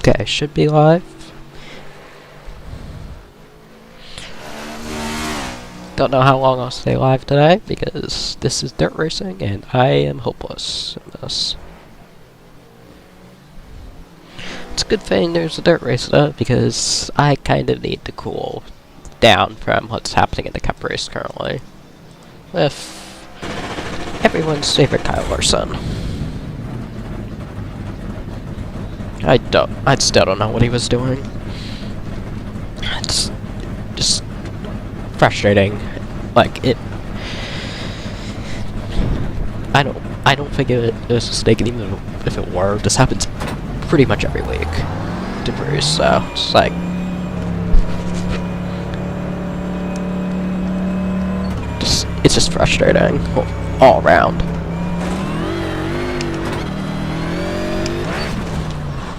Okay, should be live. Don't know how long I'll stay live today because this is dirt racing and I am hopeless in this. It's a good thing there's a dirt race though, because I kind of need to cool down from what's happening in the cup race currently with everyone's favorite Kyle Larson. I still don't know what he was doing. It's just frustrating. Like it, I don't think it was a mistake, and even if it were, this happens pretty much every week to Bruce. So it's like, it's just frustrating all around.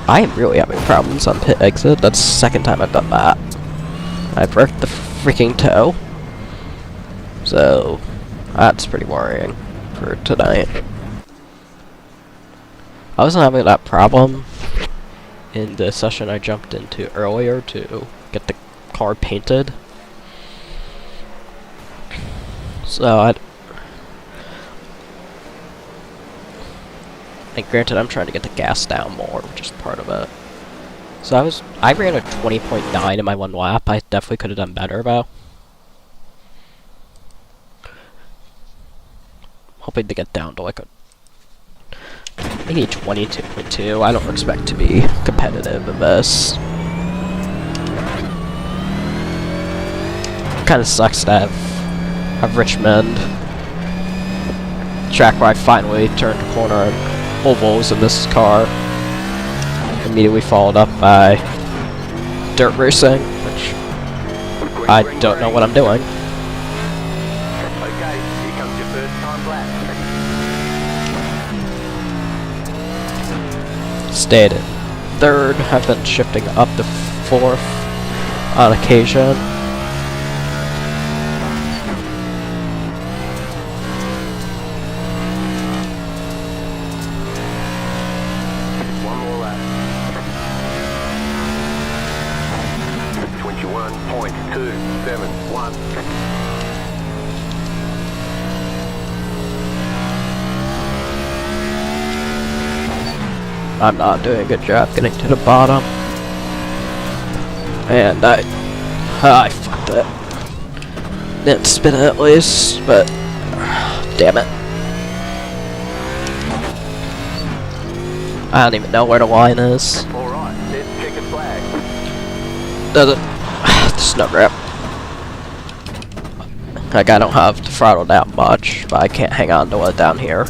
I am really having problems on pit exit. That's the second time I've done that. I broke the freaking toe. So, that's pretty worrying for tonight. I wasn't having that problem in the session I jumped into earlier to get the car painted. So, and granted, I'm trying to get the gas down more, which is part of it. So I ran a 20.9 in my one lap. I definitely could have done better though. Hoping to get down to like a maybe 22.2. I don't expect to be competitive in this. Kind of sucks to have Richmond track where I finally turned a corner and ovals in this car, immediately followed up by dirt racing, which I don't know what I'm doing. Okay, here comes your first time lap. Stayed in third, have been shifting up to fourth on occasion. I'm not doing a good job getting to the bottom. And I fucked it. Didn't spin it at least, but damn it. I don't even know where the line is. Alright, let's check a flag. There's no grip. Like, I don't have the throttle down much, but I can't hang on to it down here.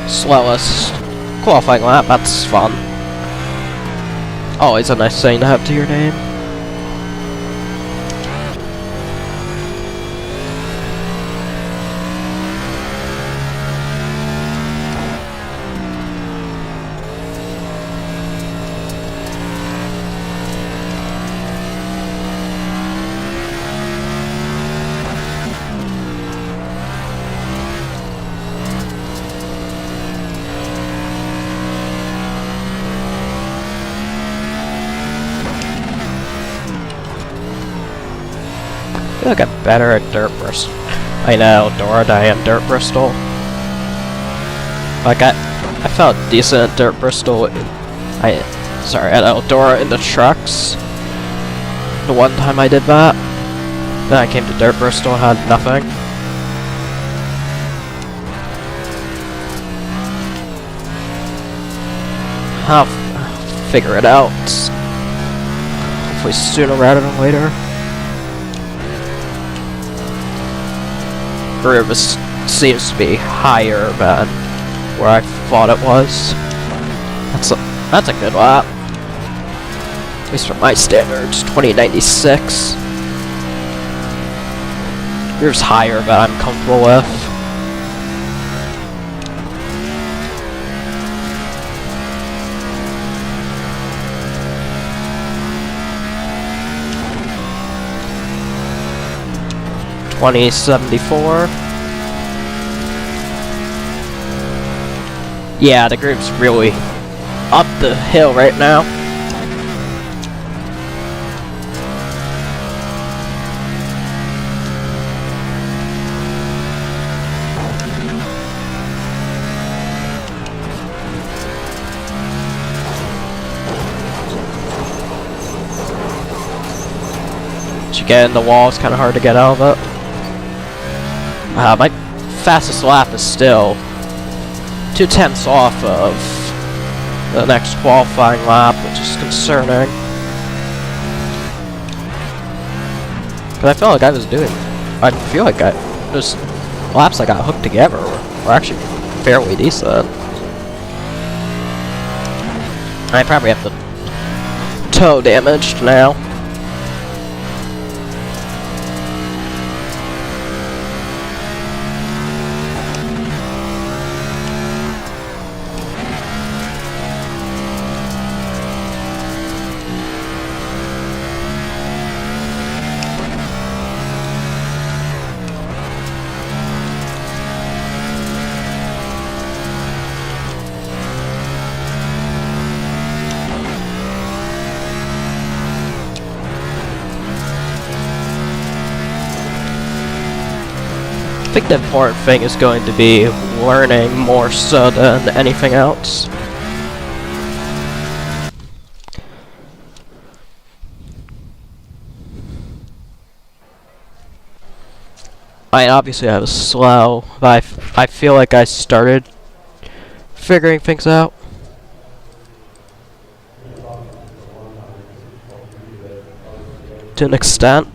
Slowest qualifying lap, that's fun. Always a nice thing to have to your name. I feel like I'm better at Dirt Bristol. I know, Dora, I am Dirt Bristol. Like, I felt decent at Dirt Bristol. Sorry, at Eldora in the trucks. The one time I did that. Then I came to Dirt Bristol and had nothing. I'll figure it out. Hopefully sooner rather than later. This seems to be higher than where I thought it was. That's a good lap. At least for my standards, 2096. Here's higher than I'm comfortable with. $20.74. Yeah, the group's really up the hill right now. Once you get in the wall, it's kind of hard to get out of it. My fastest lap is still 2/10 off of the next qualifying lap, which is concerning. Because I feel like those laps I got hooked together were actually fairly decent. I probably have the toe damaged now. I think the important thing is going to be learning more so than anything else. Obviously I was slow, but I feel like I started figuring things out. To an extent.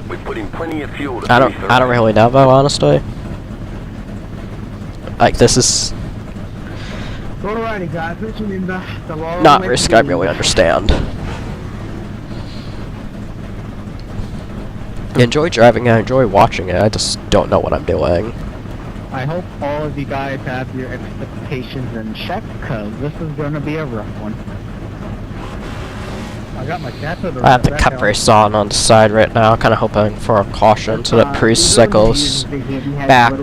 We put in plenty of fuel to I don't really know though, honestly. Like, this is Alrighty guys, let's remember the long not way risk to I the really end. understand. I enjoy driving it, I enjoy watching it, I just don't know what I'm doing. I hope all of you guys have your expectations in check, cause this is gonna be a rough one. I got my cat to the I have the cup race on the side right now, kind of hoping for a caution so that Priest cycles back,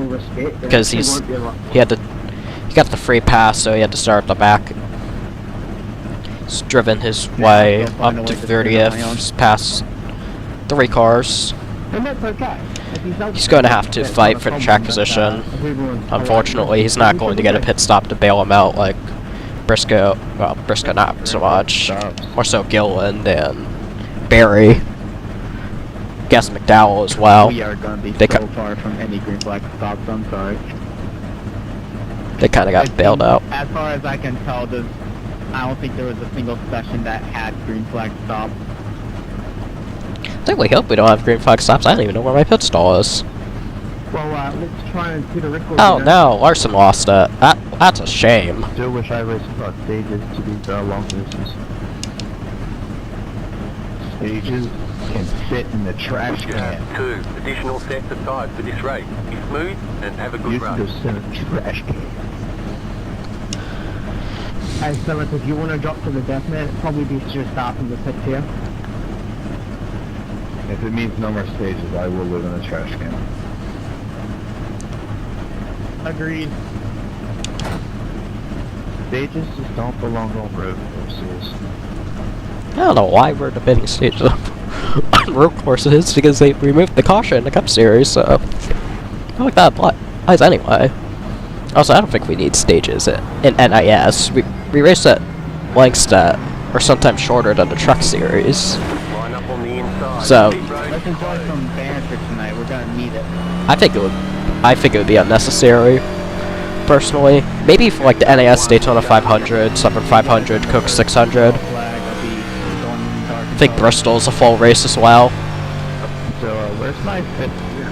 because he got the free pass, so he had to start at the back. He's driven his way up to 30th, he's past 3 cars. And that's okay. He's going to have to fight for the track position. Unfortunately, he's not going to get a pit stop to bail him out like Briscoe. Well, Briscoe not so much. More so Gilliland and Barry. Guess McDowell as well. We are gonna be They so far from any green flag stops, I'm sorry. They kind of I got bailed think, out. As far as I can tell, I don't think there was a single session that had green flag stop. I think we hope we don't have green flag stops. I don't even know where my pit stall is. Well, let's try and see the record. Oh no, Larson lost it. That's a shame. Still wish I raced about stages to these long races. Stages can sit in the trash can. 2 additional sets of tyres for this race. Be smooth and have a good You can run. just sit in the trash can. Hey, Summit, if you want to drop to the death man, it'd probably be just stopping the pits here. If it means no more stages, I will live in a trash can. Agreed. Stages just don't belong on road courses. I don't know why we're debating stages on road courses, because they removed the caution in the Cup Series, so I like that applies anyway. Also, I don't think we need stages in NIS. We race at lengths that are sometimes shorter than the Truck Series. Line up on the inside. So- Pit road Let's enjoy closed. some banter tonight. We're gonna need it. I think it would be unnecessary, personally. Maybe for like the NAS Daytona 500, Summer 500, Cook 600. Flag will be going in dark I think Bristol's a full race as well. So, where's my fifth gear?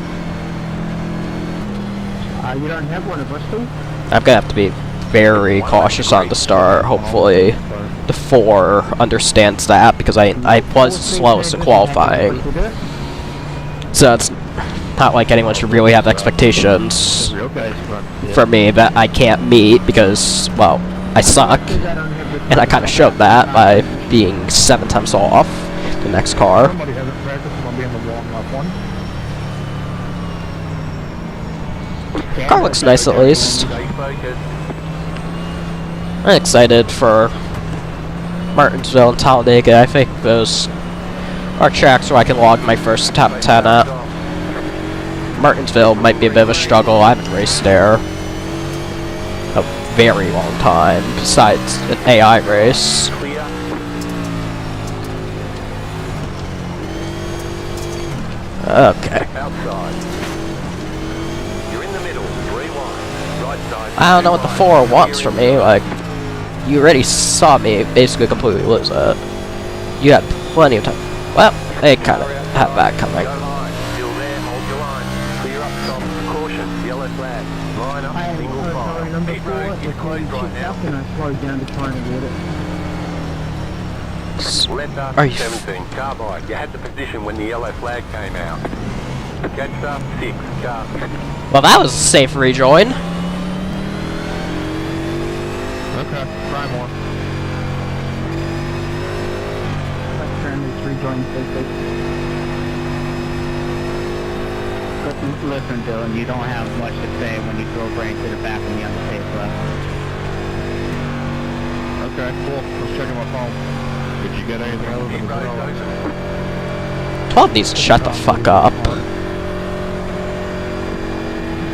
You don't have one at Bristol? I'm gonna have to be very cautious on the start. Hopefully the 4 understands that, because I was the slowest in qualifying. So it's not like anyone should really have expectations Real guys run. for me that I can't meet, because, well, I suck. And I kind of showed that by being 7 times off the next car. Somebody hasn't practiced on being the warm-up one. Car looks nice at least. Stay focused. I'm excited for Martinsville and Talladega. I think those are tracks where I can log my first top 10 at. Martinsville might be a bit of a struggle. I haven't raced there a very long time, besides an AI race. Clear. Okay. Outside. You're in the middle. 3 wide. Right side. I don't know what the 4 wants from me. Like, you already saw me basically completely lose it. You had plenty of time. Well, they kind of had that coming. Go high. Still there. Hold your line. Clear up top. Caution. Yellow flag. Line up. Single file. Pit road is closed right now. And I slowed down to try and get it. Letter Are you 17. Car by. You had the position when the yellow flag came out. Catch 6. Car. Well, that was a safe rejoin. Okay, try more. Let's turn this rejoin safely. Listen, Dylan, you don't have much to say when you throw brain to the back and the other tape left. Okay, cool. Let's check my phone. Did you get anything other Pit than the road zero? open. 12 needs to shut the fuck up.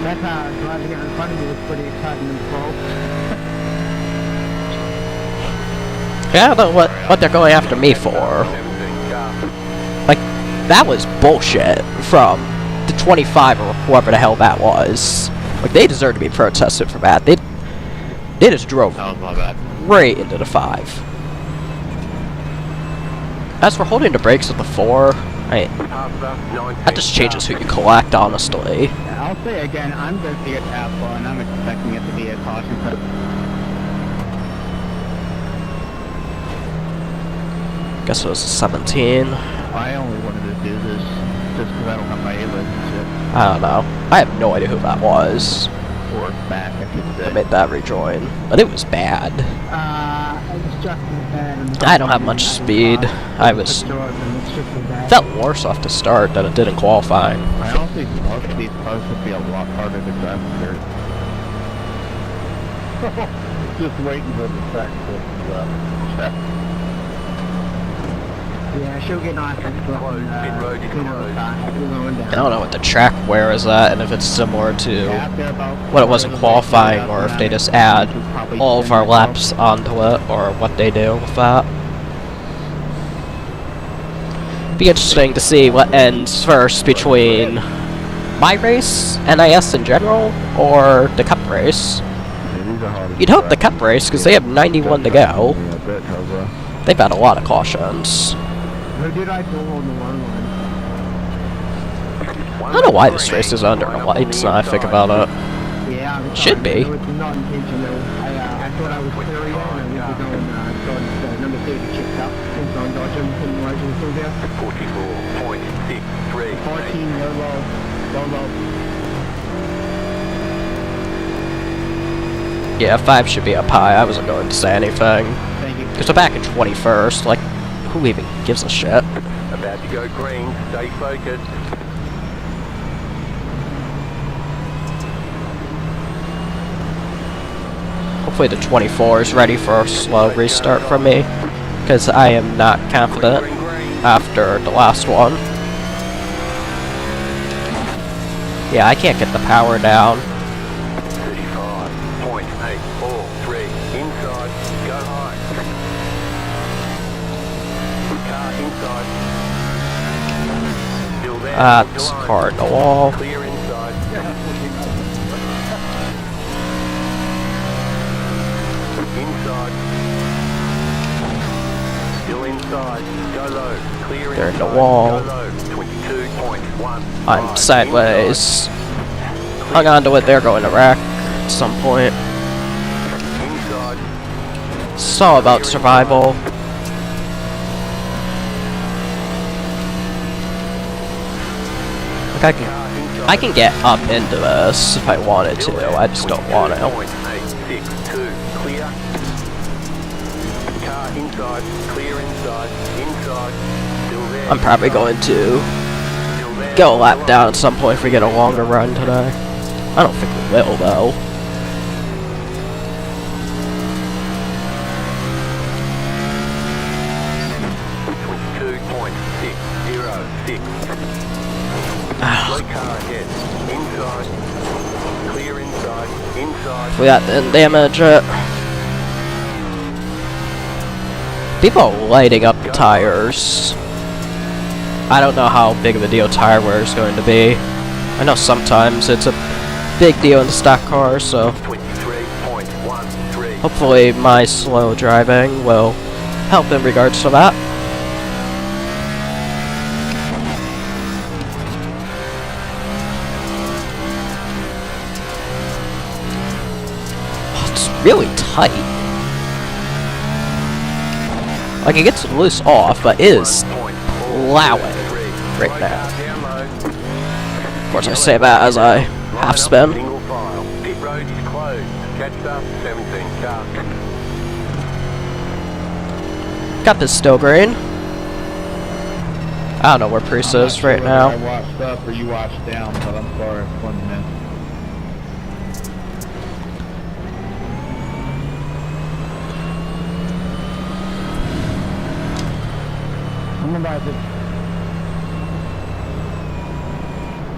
That's how driving out in front of you was pretty exciting in the fall. Yeah, I don't know what they're going after me for. 17. Car. Like, that was bullshit from the 25 or whoever the hell that was. Like, they deserve to be protested for that. They just drove That was my bad. right into the 5. As for holding the brakes with the 4, that just changes who you collect, honestly. I'll say again, I'm going to see a tap ball, and I'm expecting it to be a caution. Guess it was a 17. I only wanted to do this just because I don't have my A-list and shit. I don't know. I have no idea who that was Or back, I should that say. made that rejoin. But it was bad. I was just in bed. I don't have much speed. I was felt worse off to start than it did in qualifying. I honestly thought these cars would be a lot harder to drive in dirt. Just waiting for the track to check. Yeah, she'll get off and Closed. Pit road is closed. I don't know what the track wear is at, and if it's similar to what it was in qualifying, or if they just add all of our laps onto it, or what they do with that. Be interesting to see what ends first between my race, NIS in general, or the Cup race. You'd hope the Cup race, because they have 91 to go. They've had a lot of cautions. Or did I go on the long line? I don't know why this race is under the lights now I think about it. Yeah, I'm Should be. It was not intentional. I thought I was clearing it, and I was going, number 30 chipped up. It's on Dodger, and Roger was still there. 44.63. 14, low. Yeah, 5 should be up high. I wasn't going to say anything. Thank you. Because they're back in 21st. Like, who even gives a shit? About to go green. Stay focused. Hopefully the 24 is ready for a slow restart from me. Because I am not confident Green, green. after the last one. Yeah, I can't get the power down. 35.843. Inside. Go high. Car inside. Still there. That's Hold your line. car in the wall. Clear inside. Inside. Still inside. Go low. Clear They're in the inside. wall. Go low. 22.1. I'm sideways. Hung on to it, they're going to wreck at some point. Inside. It's all about survival. Like I can get up into this if I wanted to. I just don't want to. 22.862. Clear. Car inside. Clear inside. Inside. Still there. I'm probably going to Still there. go a lap down at some point if we get a longer run today. I don't think we will, though. Car ahead. Inside. Clear inside. Inside. We got the damage. People are lighting up the tires. I don't know how big of a deal tire wear is going to be. I know sometimes it's a big deal in the stock cars, so 23.13. hopefully my slow driving will help in regards to that. It's really tight. Like, it gets loose off, but it is plowing right now. Of course, I say that as I half spin. Single file. Pit road is closed. Catch up. 17 car. Got this still green. I don't know where Priest is right now. I washed up or you washed down, but I'm sorry, it's 1 minute.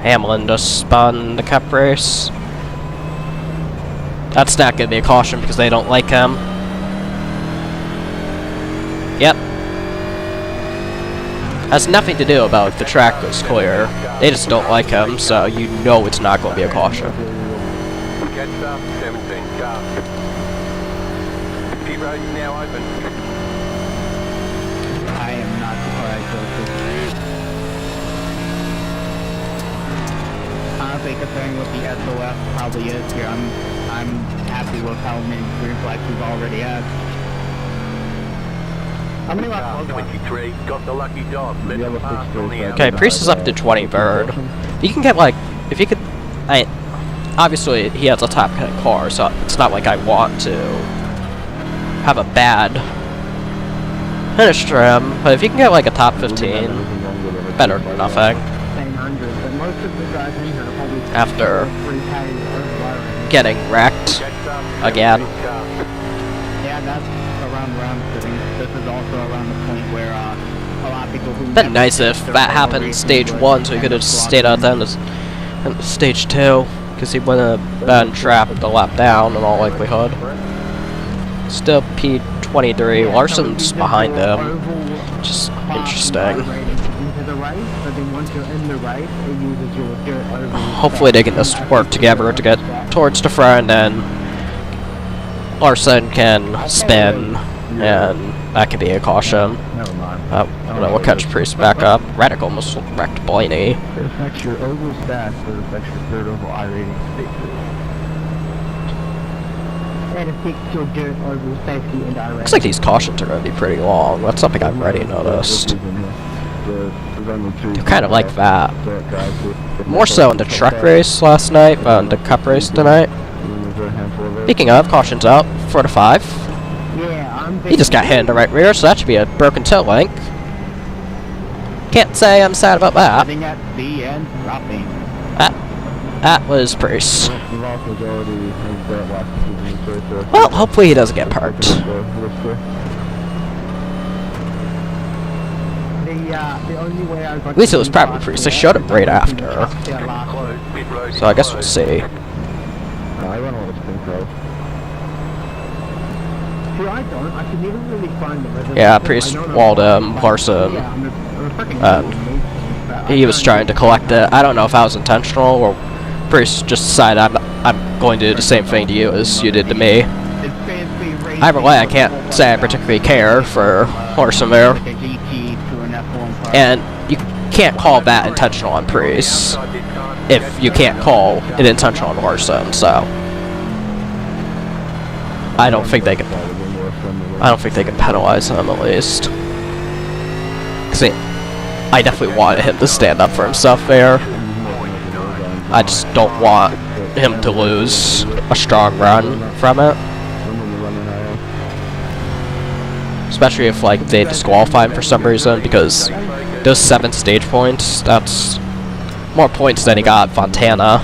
Hamlin just spun the cup race. That's not going to be a caution because they don't like him. Yep. Has nothing to do about if the track goes clear. They just don't like him, so you know it's not going to be a caution. Catch up. 17 car. Pit road is now open. I am not surprised. I think the thing with the SOS probably is here. I'm happy with how many green flags we've already had. How many Car 23 got the lucky dog. Let them pass on the Okay, outside. Priest is up to 20 bird. You can get like, if you could, obviously he has a top 10 car, so it's not like I want to have a bad finish to him, but if you can get like a top 15, better than nothing. After getting wrecked again. Yeah, that's around where I'm sitting. This is also around the point where a lot of people who... Been nice if that happened in stage 1, so he could have stayed out then in stage 2, because he wouldn't have been trapped a lap down in all likelihood. Still P23, Larson's behind him. Just interesting. Hopefully they can just work together to get towards the front, and Larson can spin, and that could be a caution. Never mind. We'll catch Priest back up. Radical almost wrecked Blaney. It affects your overall stats, but it affects your third overall I rating state. Looks like these cautions are going to be pretty long. That's something I've already noticed. They're kind of like that. More so in the truck race last night than the cup race tonight. Speaking of, cautions out, 4 to 5. He just got hit in the right rear, so that should be a broken tail link. Can't say I'm sad about that. That was Priest. Well, hopefully he doesn't get parked. At least it was probably Priest. They showed him right after. So I guess we'll see. Yeah, Priest walled him, Larson. He was trying to collect it. I don't know if that was intentional or Priest just decided I'm going to do the same thing to you as you did to me. Either way, I can't say I particularly care for Larson there. And you can't call that intentional on Priest if you can't call it intentional on Larson, so I don't think they can penalize him at least. 'Cause I definitely wanted him to stand up for himself there. I just don't want him to lose a strong run from it. Especially if like they disqualify him for some reason, because those 7 stage points, that's more points than he got at Fontana.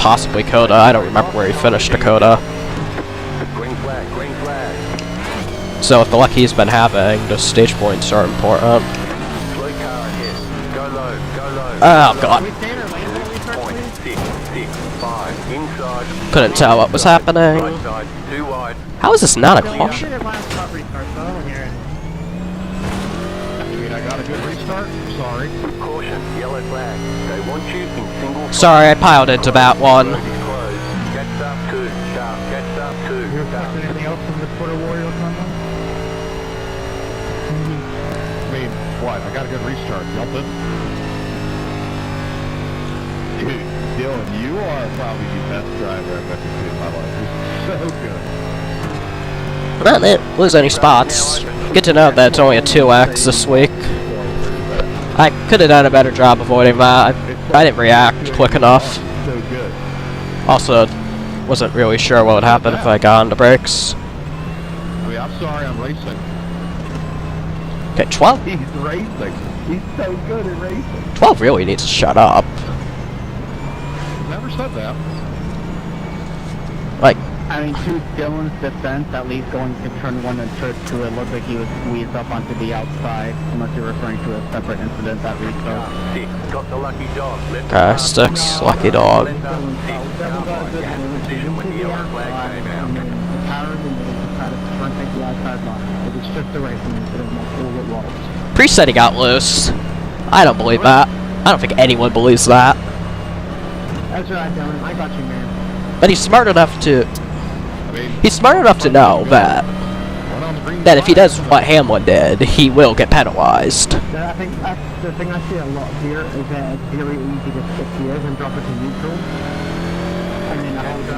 possibly Coda. I don't remember where he finished Dakota. Green flag, green flag. So if the luck he's been having, the stage points are important. Slow car ahead. Go low, go low. Oh god. 0.665. Inside. Couldn't tell what was happening. Right side, too wide. How is this not a caution? I got a good restart? Sorry. Caution, yellow flag. They want you in single file. Sorry, I piled into that one. Road is closed. Catch up two, sharp, catch up two, You're sharp. expecting anything else from the Twitter Warrior combo? I mean, what? I got a good restart. Y'all did? Dude, Dylan, you are probably the best driver I've ever seen in my life. You're so good. I didn't lose any spots. Good to know that it's only a 2x this week. I could have done a better job avoiding that. I didn't react quick enough. So good. Also, wasn't really sure what would happen if I got on the brakes. I mean, I'm sorry I'm racing. Okay, 12. He's racing. He's so good at racing. 12 really needs to shut up. Never said that. Like, I mean, to Dylan's defense, at least going to turn 1 and turn 2, it looked like he was squeezed up onto the outside, unless you're referring to a separate incident that restart. Six, got the lucky dog. Let okay, sticks, lucky dog. Let up six, car line. You had a decision when the yellow flag came out. And then the power of the middle to try to front take the outside line. It was just the racing instead of multiple walls. Pre-said he got loose. I don't believe that. I don't think anyone believes that. That's right, Dylan. I got you, man. But he's smart enough to... He's smart enough to know that if he does what Hamlin did, he will get penalized. I think that's the thing I see a lot here is that it's really easy to skip gears and drop it to neutral. And then I hold it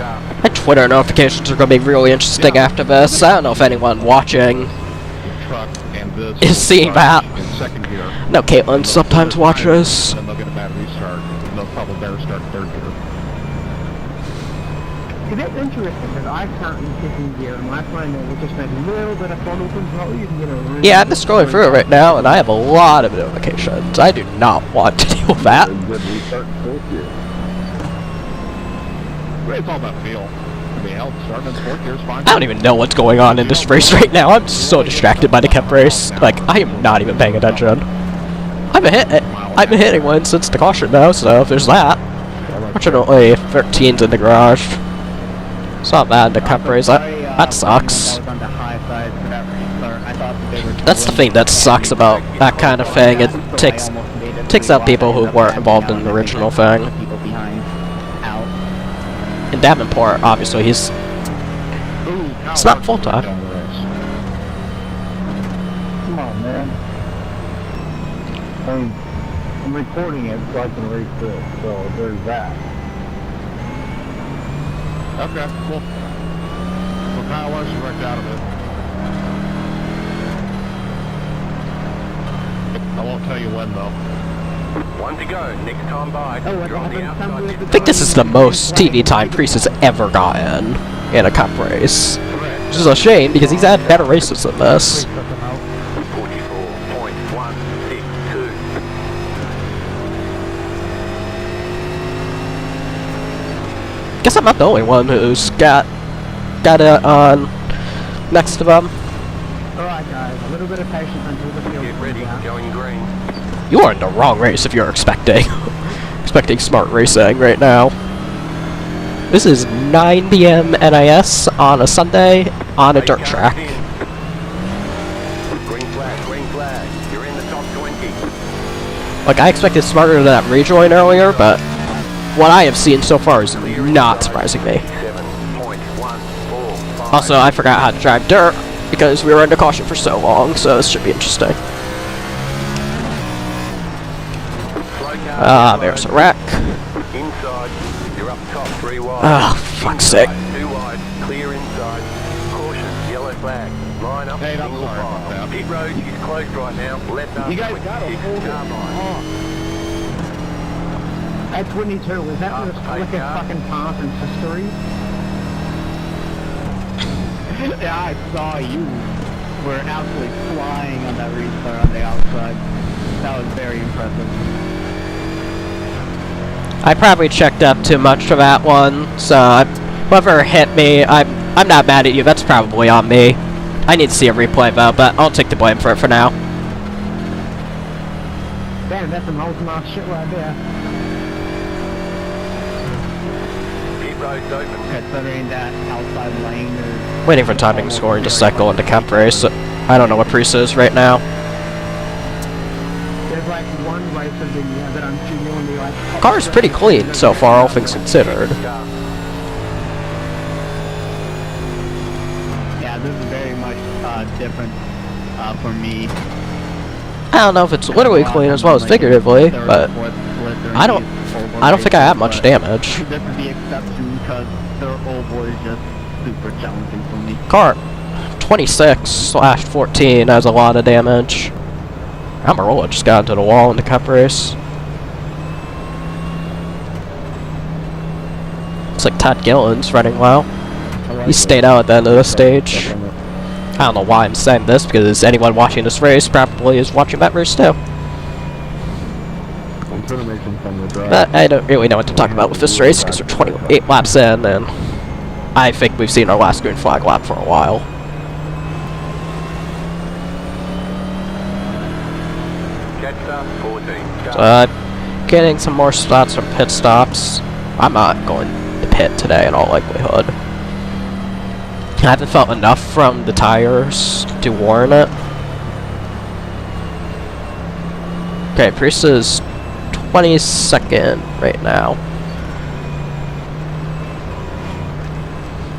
up. My Twitter notifications are going to be really interesting after this. I don't know if anyone watching Truck and this is seeing that. in second gear. No, Caitlin sometimes watches. Then they'll get a bad restart. And they'll probably better start third gear. It's interesting because I currently kicking gear and I find that it just makes a little bit of throttle control. You can get a really Yeah, I'm just scrolling through it right now, and I have a lot of notifications. I do not want to deal with that. It's all about feel. I mean, hell, starting in fourth gear is fine. I don't even know what's going on in this race right now. I'm so distracted by the Cup race. Like, I am not even paying attention. I've been hitting one since the caution now, so there's that. Fortunately, 13's in the garage. It's not bad, the Cup race. That sucks. That's the thing that sucks about that kind of thing. It takes out people who weren't involved in the original thing. In Davenport, obviously, it's not full-time. Come on, man. I'm recording it so I can race this, so there's that. Okay, cool. So Kyle was wrecked out of it. I won't tell you when, though. One to go. Next time by. Oh, You're on the outside. I think this is the most TV time Priest has ever gotten in a Cup race. Which is a shame, because he's had better races than this. 44.162. Guess I'm not the only one who's got it on next to them. Alright guys, a little bit of patience until the field Get ready. comes out. Going green. You are in the wrong race if you're expecting smart racing right now. This is 9 p.m. NIS on a Sunday on a dirt track. Green flag. You're in the top 20. Like, I expected smarter than that rejoin earlier, but what I have seen so far is not surprising me. 7.145. Also, I forgot how to drive dirt because we were under caution for so long, so this should be interesting. Ah, there's a wreck. Inside. You're up top 3 wide. Ah, fuck's sake. 2 wide. Clear inside. Caution. Yellow flag. Line up. Hey, I'm single sorry about file. that. Pit road is closed right now. Left up. You guys gotta 26 hold it. car line. At 22, was that the slickest fucking pass in history? Yeah, I saw you were absolutely flying on that restart on the outside. That was very impressive. I probably checked up too much for that one, so whoever hit me, I'm not mad at you. That's probably on me. I need to see a replay though, but I'll take the blame for it for now. Damn, that's some ultimate shit right there. Pit road's open. Considering that outside lane is... Waiting for timing scoring to cycle into cup race. I don't know what Priest is right now. There's like one race of the that I'm genuinely like... Car's pretty clean so far, all things considered. Yeah, this is very much different for me. I don't know if it's literally clean as well as figuratively, but I don't think I have much damage. This is the exception because their oval is just super challenging for me. Car 26/14 has a lot of damage. Amarola just got into the wall in the cup race. Looks like Todd Gillen's running well. He stayed out at the end of the stage. I don't know why I'm saying this, because anyone watching this race probably is watching that race too. But I don't really know what to talk about with this race, because we're 28 laps in, and I think we've seen our last green flag lap for a while. So, getting some more spots from pit stops. I'm not going to pit today in all likelihood. I haven't felt enough from the tires to warrant it. Okay, Priest is 22nd right now.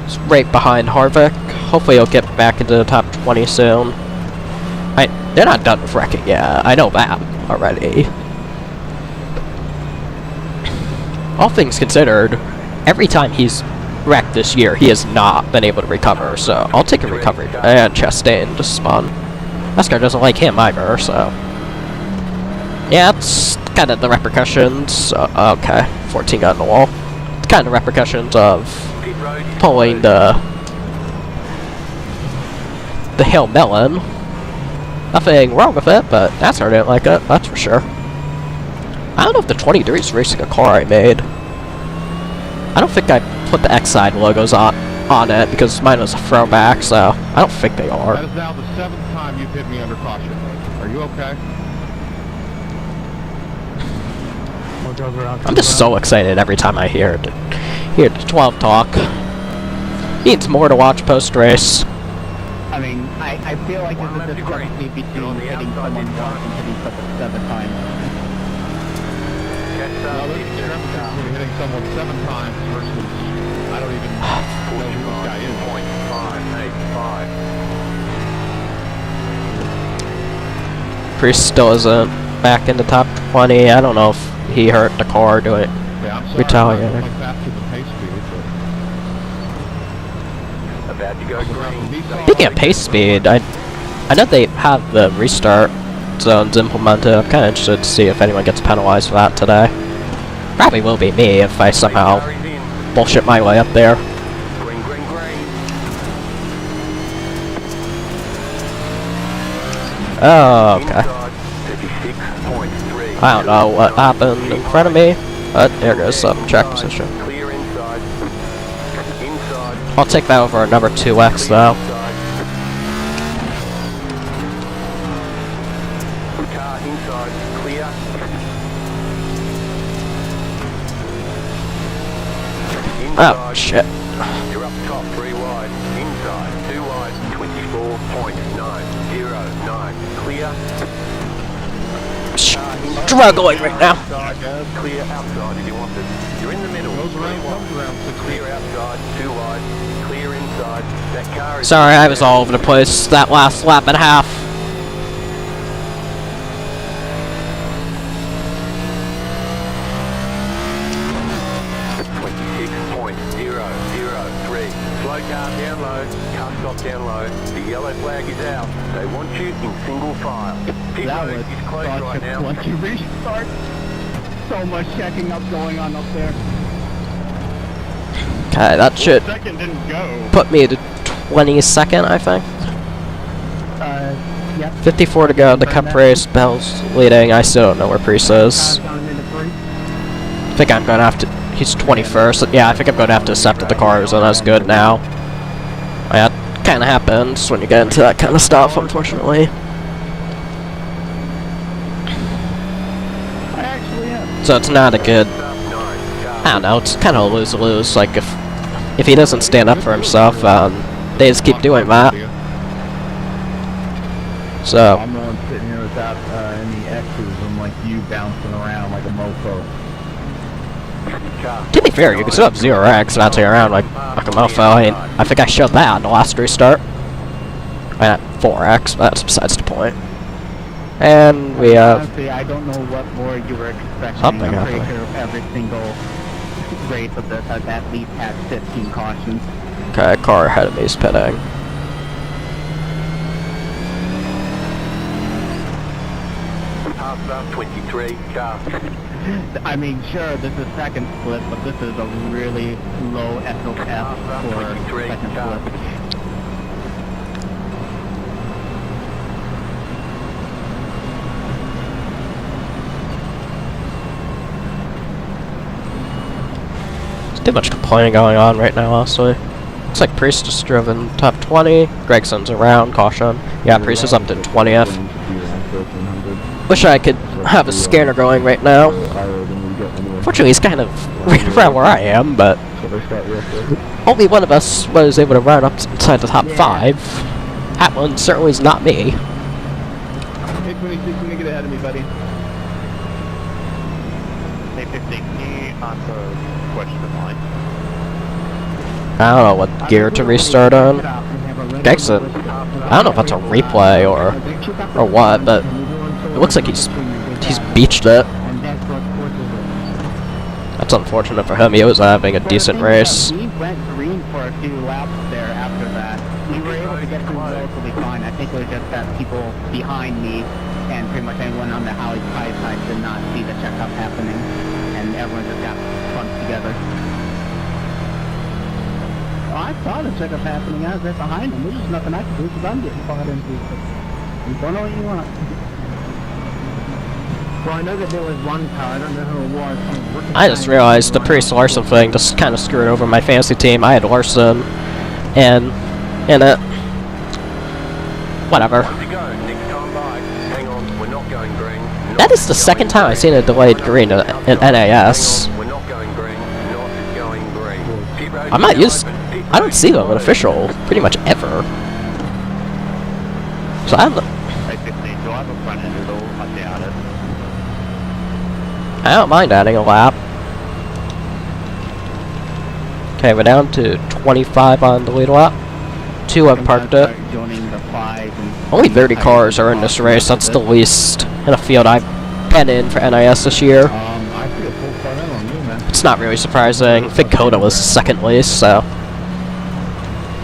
It's right behind Harvick. Hopefully he'll get back into the top 20 soon. They're not done with wrecking yet. I know that already. All things considered, every time he's wrecked this year, he has not been able to recover, so I'll take a recovery. And Chastain just spun. NASCAR doesn't like him either, so... Yeah, it's kind of the repercussions. Okay, 14 got in the wall. It's kind of the repercussions of pulling the Hail Melon. Nothing wrong with it, but NASCAR didn't like it, that's for sure. I don't know if the 23 is racing a car I made. I don't think I put the X-Side logos on it, because mine was a throwback, so I don't think they are. That is now the 7th time you've hit me under caution. Are you okay? I'm just so excited every time I hear the 12 talk. Needs more to watch post-race. I mean, I feel like there's a discrepancy between hitting someone once and hitting someone 7 times. Well, there's a discrepancy between hitting someone 7 times versus I don't even know who this guy is. 0.585. Priest still isn't back in the top 20. I don't know if he hurt the car doing Yeah, I'm sorry. retaliating. I'm faster than pace speed, About to go green. Speaking of pace speed, I know they have the restart zones implemented. I'm kind of interested to see if anyone gets penalized for that today. Probably will be me if I somehow bullshit my way up there. Green, green, green. Oh, okay. Inside, 36.3. I don't know what happened in front of me, but there goes some track position. Clear inside. Inside. I'll take that over a number 2X though. Car inside, clear. Oh, shit. You're up top, 3 wide. Inside, 2 wide, 24.909. Clear. Struggling right now. Outside, clear outside if you want it. You're in the middle. Goes around, comes around. Clear outside, 2 wide. Clear inside. That car is... Sorry, I was all over the place that last lap and a half. Slow car down low, car stop down low. The yellow flag is out. They want you in single file. Pit That road was is closed right now. once you restart. So much checking up going on up there. Okay, that should Second didn't go. put me to 22nd, I think. Yep. 54 to go, the cup race, Bell's leading. I still don't know where Priest is. Car's going into 3. think I'm gonna have to. He's 21st. Yeah, I think I'm gonna have to accept that the car isn't as good now. That kind of happens when you get into that kind of stuff, unfortunately. I actually am. So it's not a good. I don't know. It's kind of a lose-lose. Like if he doesn't stand up for himself, they just keep doing that. So. I'm the one sitting here without any X's and like you bouncing around like a mofo. To be fair, you can still have 0x bouncing around like a mofo. I mean, I think I showed that on the last restart. I mean, 4x, but that's besides the point. And we have... Honestly, I don't know what more you were expecting. Something I'm pretty happening. sure every single race of this has at least had 15 cautions. Okay, car ahead of me is pitting. Pass up 23, car. I mean, sure, this is second split, but this is a really low SOS for second split. There's too much complaining going on right now, honestly. Looks like Priest is driven top 20. Gregson's around, caution. Yeah, Priest is up to 20th. Wish I could have a scanner going right now. Fortunately, he's kind of right around where I am, but only one of us was able to run up inside the top 5. That one certainly is not me. Hey, 26, you can get ahead of me, buddy. Hey, 15, can you answer a question of mine? I don't know what gear to restart on. Gregson, I don't know if that's a replay or what, but it looks like he's beached it. That's unfortunate for him. He was having a decent race. We went green for a few laps there after that. We were able to get through relatively fine. I think it was just that people behind me and pretty much anyone on the high side did not see the checkup happening, and everyone just got bunched together. Oh, I saw the checkup happening. I was right behind him. There's just nothing I can do because I'm getting caught into it. You don't know what you want. Well, I know that there was one car. I don't know who it was. I just realized the Priest Larson thing just kind of screwed over my fantasy team. I had Larson in it. Whatever. That is the second time I've seen a delayed green in NIS. I'm not used. I don't see them in official pretty much ever. So I don't know. Hey, 15, do I have a front end at all? I doubt it. I don't mind adding a lap. Okay, we're down to 25 on the lead lap. 2 have parked it. Only 30 cars are in this race. That's the least in a field I've been in for NIS this year. I see a full front end on you, man. It's not really surprising. I think Coda was the second least, so...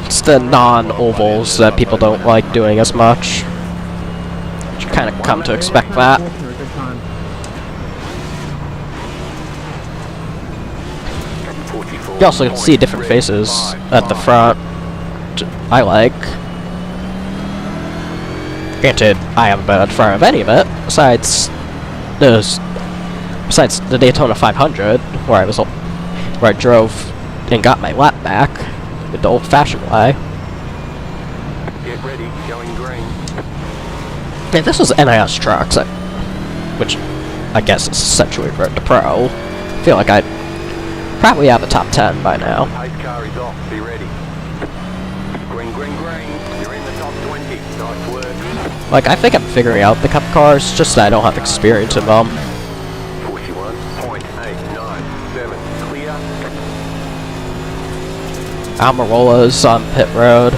It's the non-ovals that people don't like doing as much. You kind of come to expect that. You also can see different faces at the front, which I like. Granted, I haven't been at the front of any of it, besides the Daytona 500, where I drove and got my lap back with the old-fashioned way. Get ready, going green. Yeah, this was NIS trucks, which I guess is essentially for the pro. I feel like I'd probably have a top 10 by now. Pace car is off, be ready. Green, green, green. You're in the top 20. Nice work. Like, I think I'm figuring out the cup cars, just that I don't have experience in them. 41.897. Clear. Almirola's on pit road.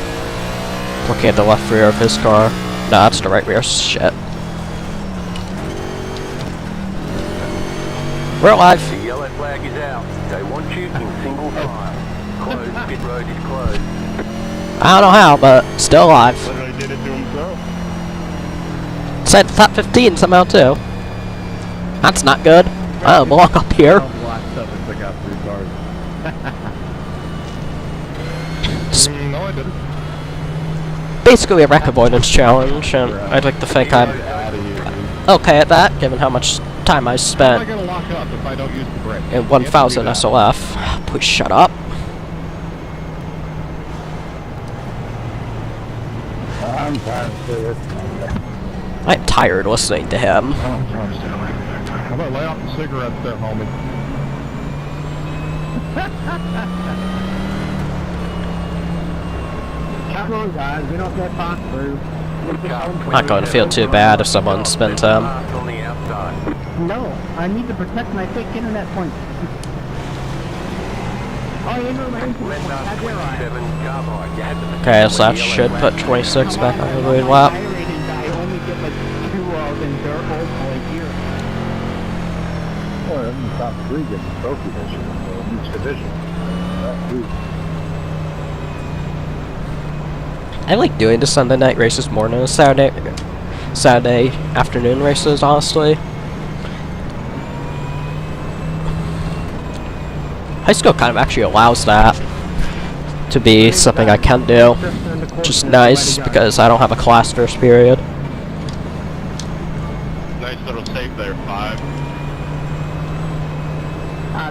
Looking at the left rear of his car. No, that's the right rear. Shit. We're alive. The yellow flag is out. They want you in single file. Closed. Pit road is closed. I don't know how, but still alive. Literally did it to himself. Inside the top 15 somehow, too. That's not good. I don't belong up here. Locked up and took out 3 cars. No, I didn't. Basically a wreck avoidance challenge, and I'd like to think I'm Out of here, dude. okay at that, given how much time I spent lock up if I don't use the brake. And 1000 SLF. Please shut up. I'm tired of this. I'm tired listening to him. How about lay off the cigarettes there, homie? Come on, guys. We don't get fast through. Not going to feel too bad if someone spins him. On the outside. No, I need to protect my fake internet point. Oh, you know my internet Red point. dot That's your eye. 27 carbide. You had to Okay, so that should put 26 back on the lead lap. I only get like 2 of in dirt holes all year. Well, in the top 3 get the trophy this year, so in each division. I like doing the Sunday night races more than the Saturday afternoon races, honestly. High school kind of actually allows that to be something I can do, which is nice because I don't have a class first period. Nice little save there, 5.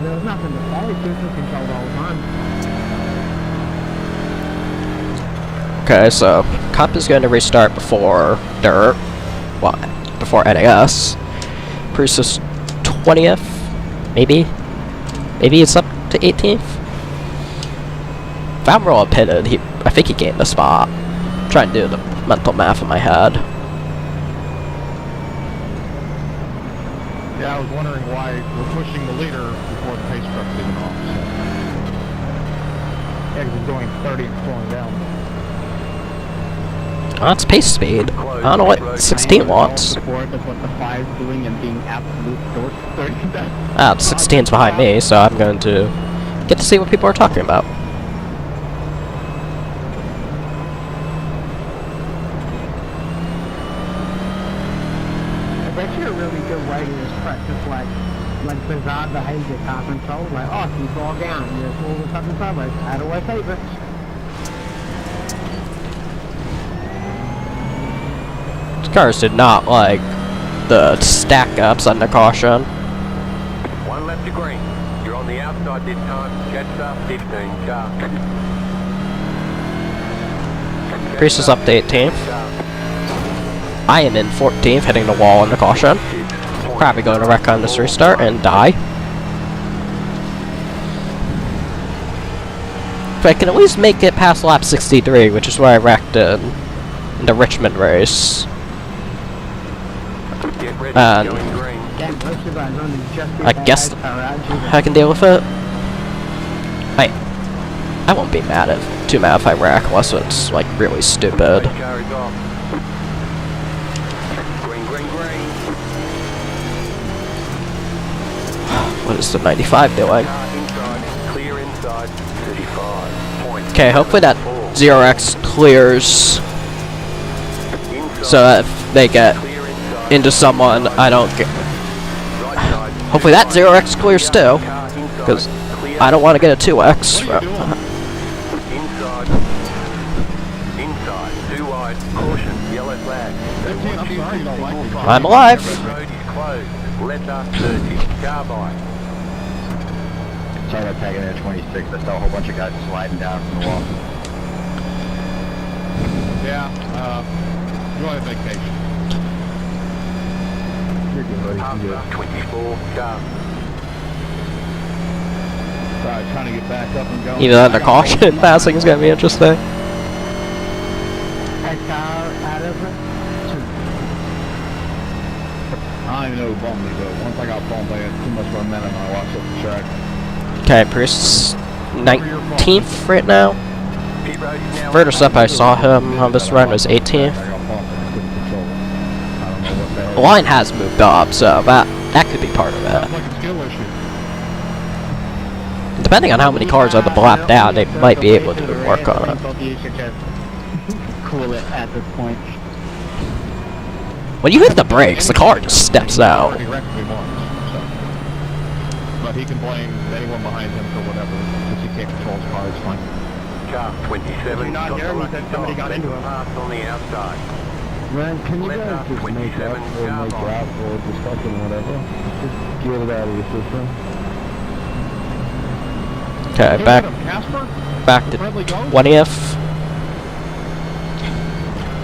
There was nothing to say. It's just controlled all the time. Okay, so Cup is going to restart before Dirt, well, before NIS. Bruce is 20th, maybe it's up to 18th. If I'm rolling pitted, I think he gained a spot. I'm trying to do the mental math in my head. Yeah, I was wondering why we're pushing the leader before the pace truck's even off. So. Yeah, because it's going 30 and slowing down. Oh, that's pace speed. I don't know what 16 wants. That's what the 5's doing and being absolute dork. 30. Ah, 16's behind me, so I'm going to get to see what people are talking about. I bet you're a really good way to just practice like bizarre behavior car control. Like, oh, if you fall down, you're all of a sudden sideways. How do I save it? Cars did not like the stack ups under caution. 1 left to green. You're on the outside this time. Catch up 15 car. Priest is up to 18th. I am in 14th, hitting the wall under caution. Probably going to wreck on this restart and die. If I can at least make it past lap 63, which is where I wrecked in the Richmond race. And I guess I can deal with it. I won't be too mad if I wreck, unless it's like really stupid. What is the 95 doing? Clear inside 35. Okay, hopefully that 0x clears so that if they get into someone, I don't get... Hopefully that 0x clears too, because I don't want to get a 2x. Inside, 2 wide, caution, yellow flag. I'm alive. Road is closed. Letter 30, carbide. Sorry about tagging at 26. I saw a whole bunch of guys sliding down from the wall. Yeah, go on vacation. You're good, buddy. You're good. 24, car. Sorry, trying to get back up and going. Even under caution, passing is going to be interesting. I don't even know who bumped me, but once I got bumped, I had too much momentum and I walked up the track. Okay, Priest's 19th right now. Furthest up I saw him on this run was 18th. The line has moved up, so that could be part of it. Sounds like a skill issue. Depending on how many cars are blacked out, they might be able to work on it. Cool it at this point. When you hit the brakes, the car just steps out. Already wrecked me once, so. But he can blame anyone behind him for whatever, because he can't control his car, it's fine. Car 27, You're not got here, the he lucky said somebody dog, got into him. pass on the outside. Man, can you Left guys up just make 27, up or car make bomb. out or just fucking whatever? Just get it out of your system. Okay, Hey, back what up, Casper? back to Friendly ghost? 20th.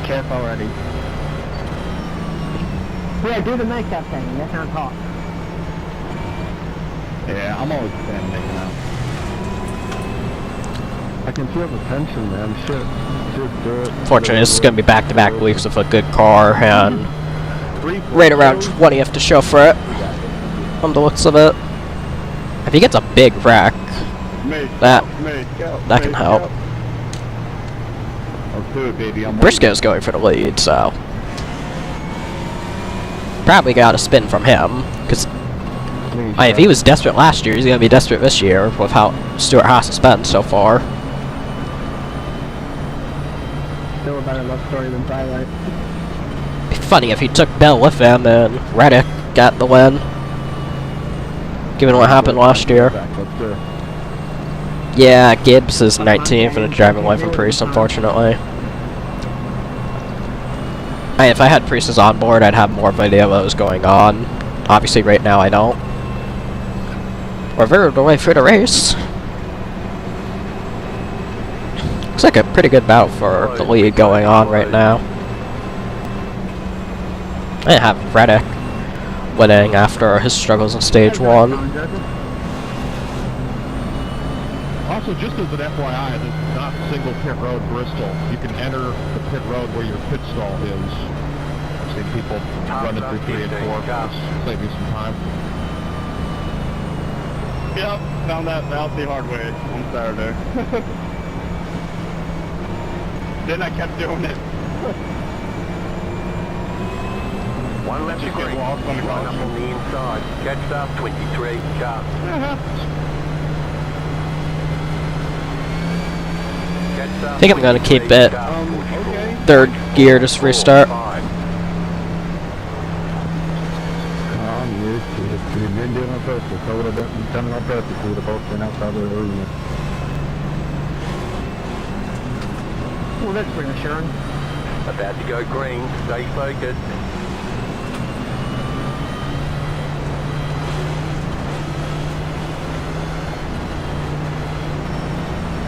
Careful already. Yeah, do the makeup thing. That sounds hot. Yeah, I'm always a fan of making out. I can feel the tension, man. Shit. Just do it. Fortunately, this is going to be back-to-back weeks with a good car, and right around 20th to show for it, from the looks of it. If he gets a big wreck, that can help. Let's do it, baby. I'm Briscoe's going for the lead, so probably got a spin from him, because if he was desperate last year, he's going to be desperate this year with how Stuart Haas has been so far. Still a better love story than Twilight. Be funny if he took Bell with him and Reddick got the win, given what happened last year. Let's do it. Yeah, Gibbs is 19th and driving away from Priest, unfortunately. If I had Priest's on board, I'd have more of an idea of what was going on. Obviously, right now I don't. We're very the way through the race. Looks like a pretty good bout for the lead going on right now. I have Reddick winning after his struggles in stage 1. Also, just as an FYI, this is not single pit road Bristol. You can enter the pit road where your pit stall is. I've seen people running through 3 and 4. Save you some time. Yep, found that out the hard way on Saturday. Then I kept doing it. One left to Just get green. lost on the Line up caution. on the inside. Catch up 23, car. I think I'm going to keep it Okay. third gear, just restart. I'm used to it. We've been doing it on purpose. I would have done it on purpose. We would have both been outside of the arena. Well, that's reassuring. About to go green. Stay focused.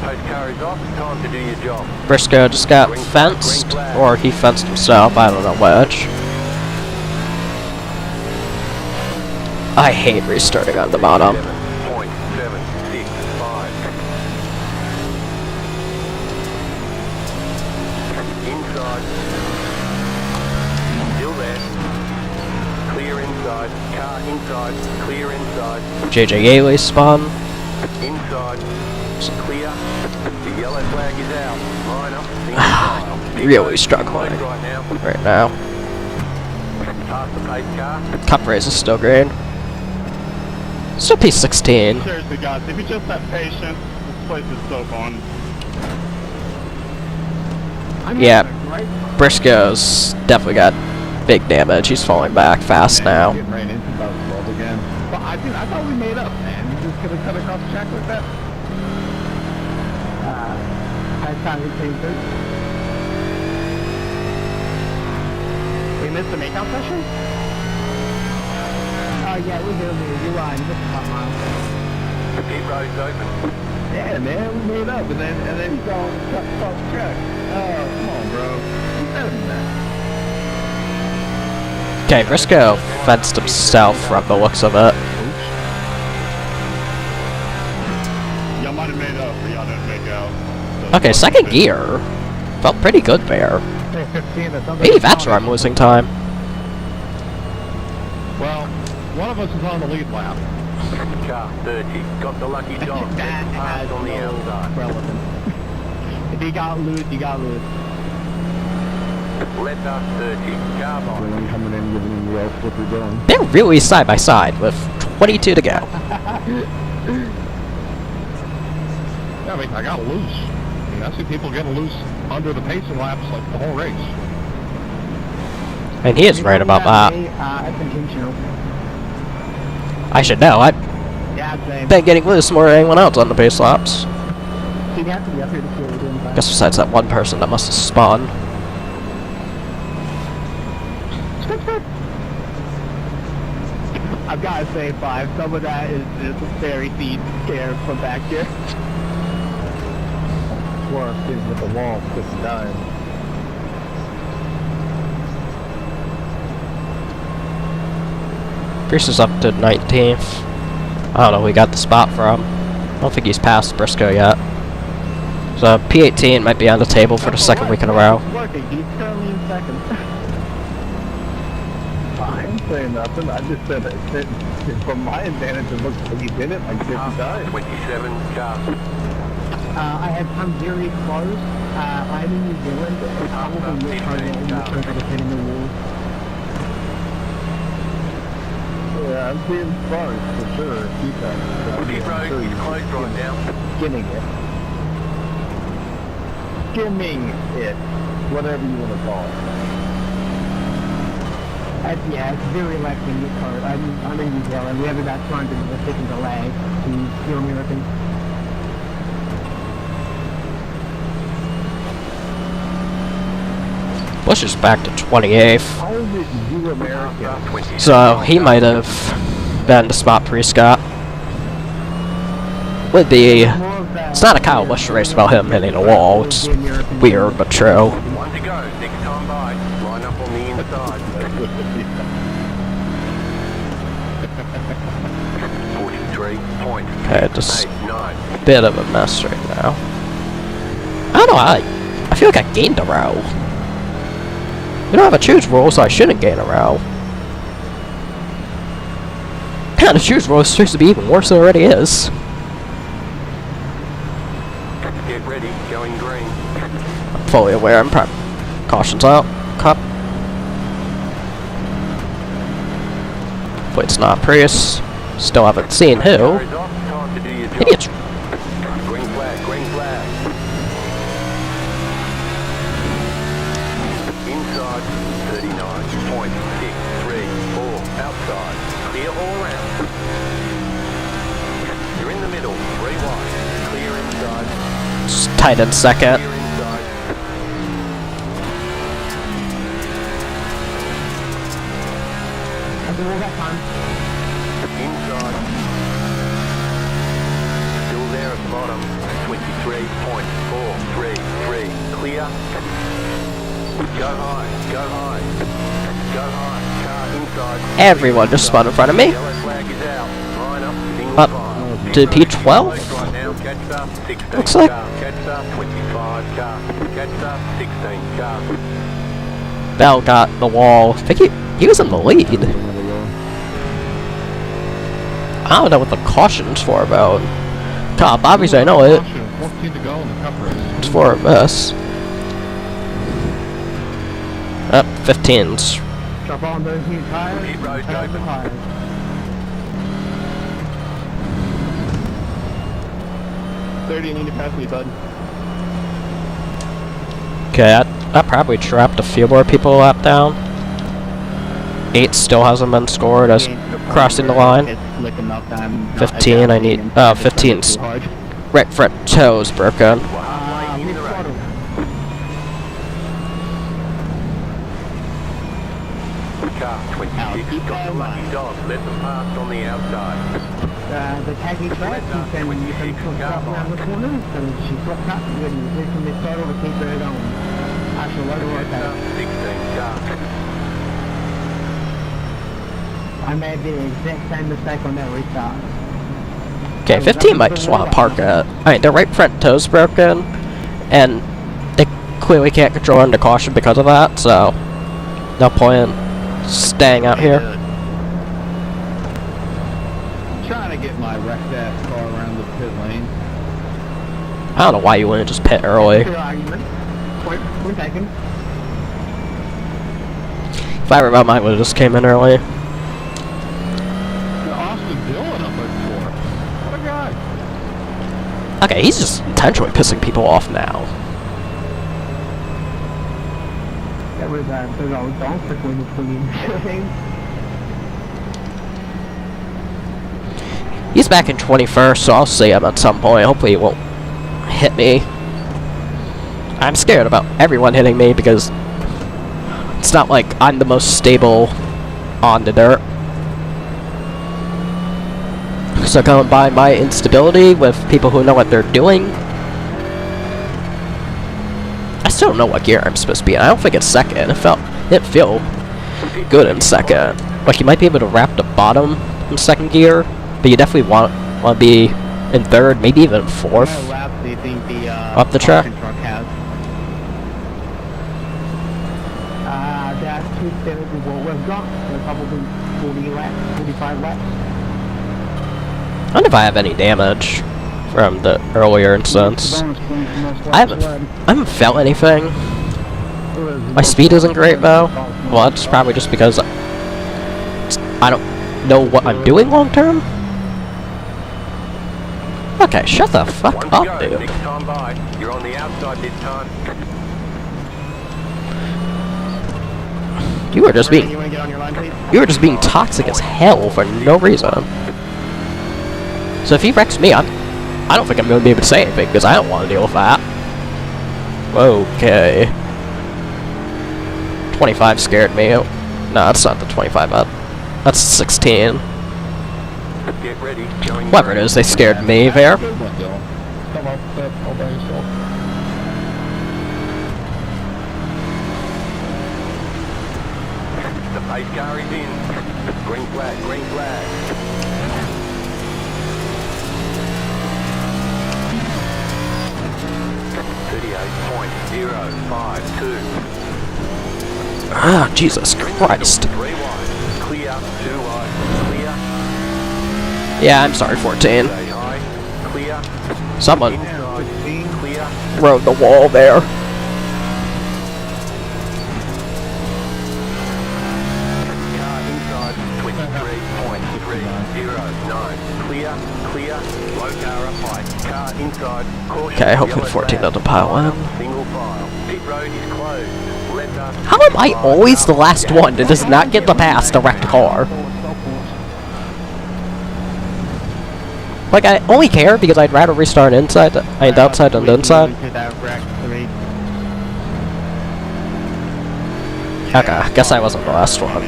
Post car is off. Time to do your job. Briscoe just got fenced, or he fenced himself, I don't know which. I hate restarting on the bottom. 7.765. Inside. Still there. Clear inside. Car inside. Clear inside. JJ Yaley spun. Inside. Clear. The yellow flag is out. Line up. Single file. Really struggling Right now. right now. Past the pace car. Cup race is still green. Still P16. Seriously, guys, if you just have patience, this place is so fun. Yeah, Briscoe's definitely got big damage. He's falling back fast now. Getting ran into about 12 again. But I thought we made up, man. You just could have cut across the track like that. I found it pretty good. We missed the makeout session? Oh, yeah, we do. You're right. This is about miles. Pit road's open. Yeah, man, we made up, and then he's going cut across the track. Oh, come on, bro. He's better than that. Okay, Briscoe fenced himself from the looks of it. Y'all might have made up, but y'all didn't make out. So Okay, second gear. Felt pretty good there. Maybe that's where I'm losing time. Well, one of us is on the lead lap. Car 30. Got the lucky dog. That Pass has on the no outside. relevance. If you got loose, you got loose. Left up 30. Car And by. then coming in, giving him the old slippery going. They're really side by side with 22 to go. Yeah, I mean, I got loose. I mean, I see people getting loose under the pacing laps like the whole race. And he is right about that. It's intentional. I should know. I've Yeah, same. been getting loose more than anyone else on the pace laps. So you have to be up here to see what we're doing. Guess besides that one person that must have spawned. I've got to say, 5. Some of that is just very scared from back here. Or he's with the wall, just dying. Pierce is up to 19th. I don't know who he got the spot from. I don't think he's passed Briscoe yet. So P18 might be on the table for the second week in a row. It's working. He's currently in second. I ain't saying nothing. I just said it. From my advantage, it looks like he did it like 50 times. 27 cars. I'm very close. I'm in New Zealand. Probably your car will almost over hitting the wall. Yeah, I'm seeing stars for sure. Pit road is closed right now. Skimming it. Skimming it. Whatever you want to call it. Yeah, it's very left in your car. I'm in New Zealand. We have about 200 milliseconds delay to hear me ripping. Bush is back to 28th. How is it you American? So he might have been the spot pre-Scott. Would be. It's not a Kyle Busch race about him hitting a wall. It's weird but true. One to go. Next time by. Line up on the inside. 43.89. Okay, just a bit of a mess right now. I don't know. I feel like I gained a row. We don't have a choose rule, so I shouldn't gain a row. Yeah, the choose rule is supposed to be even worse than it already is. Get ready. Going green. I'm fully aware. I'm caution's out. Cup. Hopefully it's not Prius. Still haven't seen who. Carries off. Time to do your job. Idiots. Green flag. Green flag. Inside 39.634. Outside. Clear all round. You're in the middle. 3 wide. Clear inside. Just tight in second. Clear inside. I'll do all that time. Inside. Still there at the bottom. 23.433. Clear. Go high. Go high. Go high. Car inside. Everyone just spun in front of me. Yellow flag is out. Line up. Single Up file. to P12. Right now. Catch up. 16 Looks like- car. Catch up. 25 car. Catch up. 16 car. Bell got the wall. I think he was in the lead. I don't know what the caution's for about. Cop, obviously I know it. 14 to go in the cup race. It's for us. Up 15's. Drop on those new tires. Pit road Turn off the open. tires. 30, you need to pass me, bud. Okay, I probably trapped a few more people lap down. 8 still hasn't been scored as crossing the line. It's licking up that I'm not 15, I need. adjusting 15's too hard. right front toes broken. Halfway in the road. Car 26 got the lucky dog. Let them pass on the outside. The taggy track, you can flip up around the corner, so she flips up, you can move from the throttle to keep it on. Actual load of Catch up. rotate. 16 car. I made the exact same mistake on that restart. Okay, 15 might just want to park it. Alright, their right front toe's broken, and they clearly can't control under caution because of that, so no point in staying out here. I'm trying to get my wrecked ass car around the pit lane. I don't know why you wouldn't just pit early. Good argument. Point taken. If I were about mine, would have just came in early. Austin Dillon up at 4. What a guy. Okay, he's just intentionally pissing people off now. That was a big old dog between the two. He's back in 21st, so I'll see him at some point. Hopefully he won't hit me. I'm scared about everyone hitting me because It's not like I'm the most stable on the dirt. So combine my instability with people who know what they're doing. I still don't know what gear I'm supposed to be in. I don't think it's second. It didn't feel good in second. Like, you might be able to wrap the bottom in second gear, but you definitely want to be in third, maybe even fourth. What lap do you think the Up the track? caution truck has? That's 270 what we've got. They're probably 40 laps, 45 laps. I wonder if I have any damage from the earlier instance. I haven't felt anything. My speed isn't great though. Well, that's probably just because I don't know what I'm doing long term. Okay, shut the fuck One to up, go. dude. Next time by. You're on the outside this time. You were just You being want to get on your line, please? toxic as hell for no reason. So if he wrecks me, I don't think I'm going to be able to say anything because I don't want to deal with that. Okay. 25 scared me. No, that's not the 25 up. That's 16. Get ready. Going Whatever it is, they scared me there. Good one, Dylan. Come up all by yourself. The pace car is in. Green flag, green flag. .052. Ah, Jesus Christ. 3 wide. Clear. 2 wide. Clear. Yeah, I'm sorry, 14. Stay high. Clear. Someone Inside. Clear. rode the wall there. Car inside. 23.309. Clear. Clear. Low car up high. Car inside. Caution. Okay, hopefully Yellow 14 flag. doesn't pile in. Single file. Pit road is closed. Letter. How am I always the last one that does not get the pass to wreck the car? Like, I only care because I'd rather restart inside, the outside than the inside. To that wreck 3. Okay, I guess I wasn't the last one.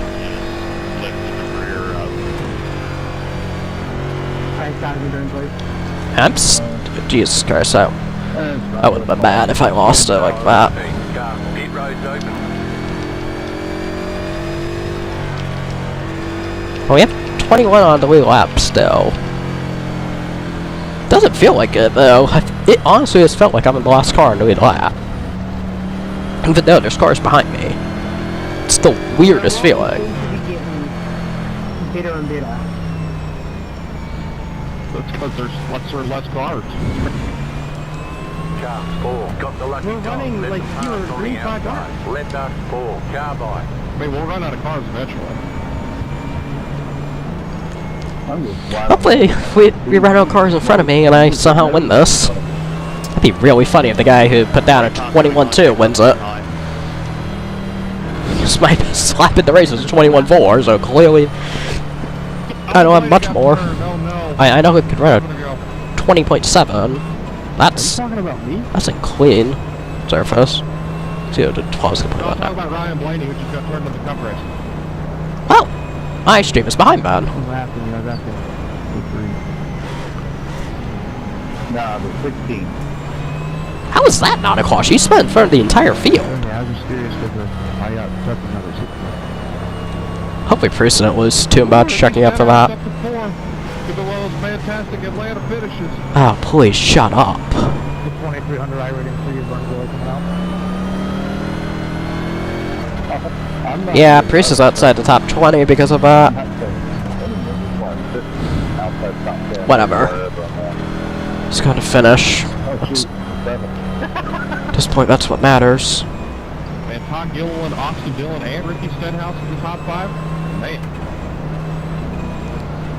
Jesus Christ, that would have been bad if I lost it like that. Car. Pit road's open. Well, we have 21 on the wheel lap still. Doesn't feel like it though. It honestly has felt like I'm in the last car in the lead lap. Even though there's cars behind me. It's the weirdest feeling. Bitter and bitter. That's because there's less cars. Car 4. Got the lucky We're top. running Let like the pass zero on the green flag outside. Letter 4. Car by. I mean, we'll run out of cars eventually. Hopefully, if we run out of cars in front of me and I somehow win this. That'd be really funny if the guy who put down a 21-2 wins it. Because my best lap in the race is 21-4, so clearly I don't have much more. I know it could run a 20.7. That's Talking about me? a clean surface. See what the pause can put Talk on that. about Ryan Blaney, who just got turned in the cup race. Well, my stream is behind, man. Nah, the 16. How is that not a caution? You spent in front of the entire field. I was just curious because I got stuck in another 16. Hopefully precedent was too much checking up for that. Up to 4. Give it one of those fantastic Atlanta finishes. Oh, please shut up. The 2300 I rating for you, Burnsville, coming out. Yeah, Priest is outside the top 20 because of that. Whatever. He's going to finish. At this point, that's what matters. And Todd Gilliland, Austin Dillon, and Ricky Stenhouse in the top 5. Man.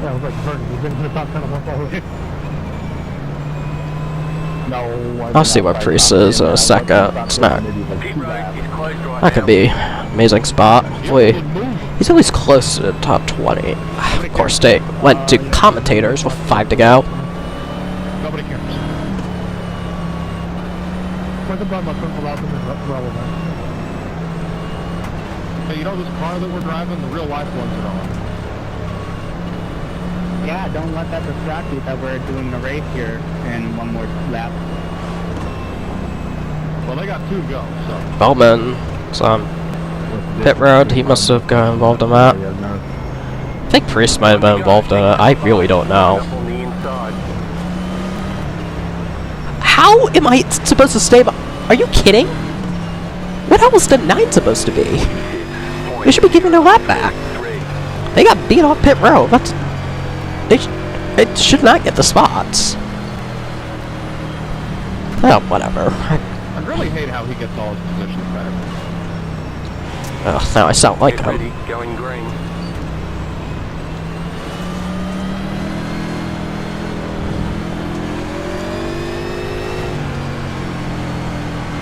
Yeah, I was like, Burton, you've been in the top 10 of one already. No, I'll see what Priest is in a second. It's not. Pit road is closed right That could now. be an amazing spot. Hopefully, he's at least close to the top 20. Of course, they went to commentators with 5 to go. Nobody cares. What's the problem with Purple Album is relevant? Hey, you know this car that we're driving? The real life ones are on. Yeah, don't let that distract you that we're doing a race here in one more lap. Well, they got 2 to go, so. Bowman is on pit road. He must have got involved in that. I think Priest might have been involved in it. I really don't know. On the inside. How am I supposed to stay? Are you kidding? What hell is the 9 supposed to be? We should be giving their lap back. They got beat off pit road. That's they should not get the spots. Oh, whatever. I really hate how he gets all his positions back. Ugh, now I sound like Get him. ready, going green.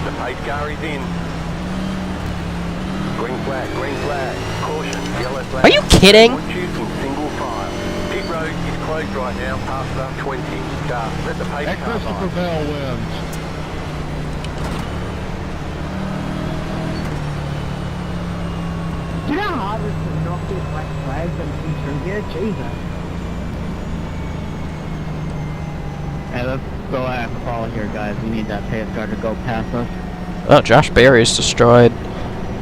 The pace car is in. Green flag, caution, yellow flag. Are you kidding? Put you in single file. Pit road is closed right now, past the 20 car. Let the pace And car Christopher by. Bell wins. Do you know how hard it is to knock these black flags and see through here? Jesus. Hey, let's go at the fall here, guys. We need that pace car to go past us. Oh, Josh Berry's destroyed.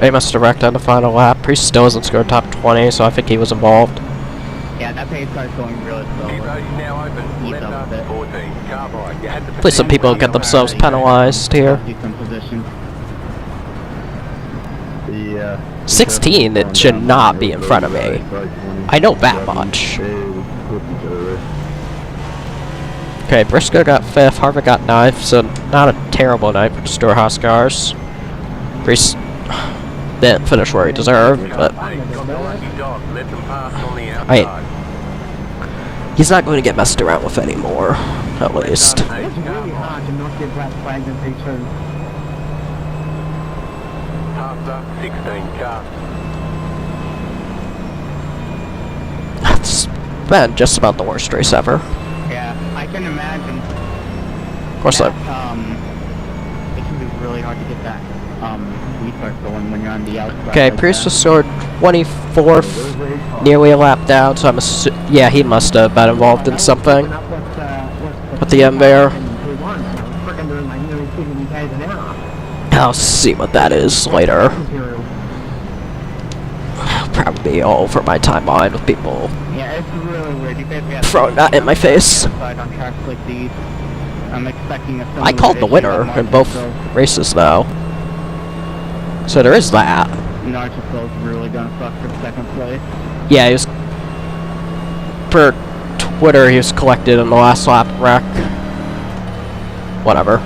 They must have wrecked on the final lap. Priest still hasn't scored top 20, so I think he was involved. Yeah, that pace car's going really slow. Pit road is now open. Keep Left up with up it. 14. Car by. You had to At least some people get themselves penalized here. Decent position. 16, it should not be in front of me. I know that much. Okay, Briscoe got 5th, Harvick got 9th, so not a terrible night for the Storehouse cars. Priest didn't finish where he deserved, but he's not going to get messed around with anymore, at least. It's really hard to not get black flags in P2. After 16 car. That's been just about the worst race ever. Yeah, I can imagine. Of course, That, it can be really hard to get that restart going when you're on the outside. okay, like Priest that. was scored 24th, nearly a lap down, so I'm yeah, he must have been involved in something. With the end there. I'll see what that is later. Probably all over my timeline with people Yeah, it's really weird. You basically have throwing that in my face. side on tracks like these. I'm expecting a I called the winner in both races, though. So there is that. Narcisso's really gonna fuck for second place. Yeah, he was... For Twitter, he was collected in the last lap wreck. Whatever.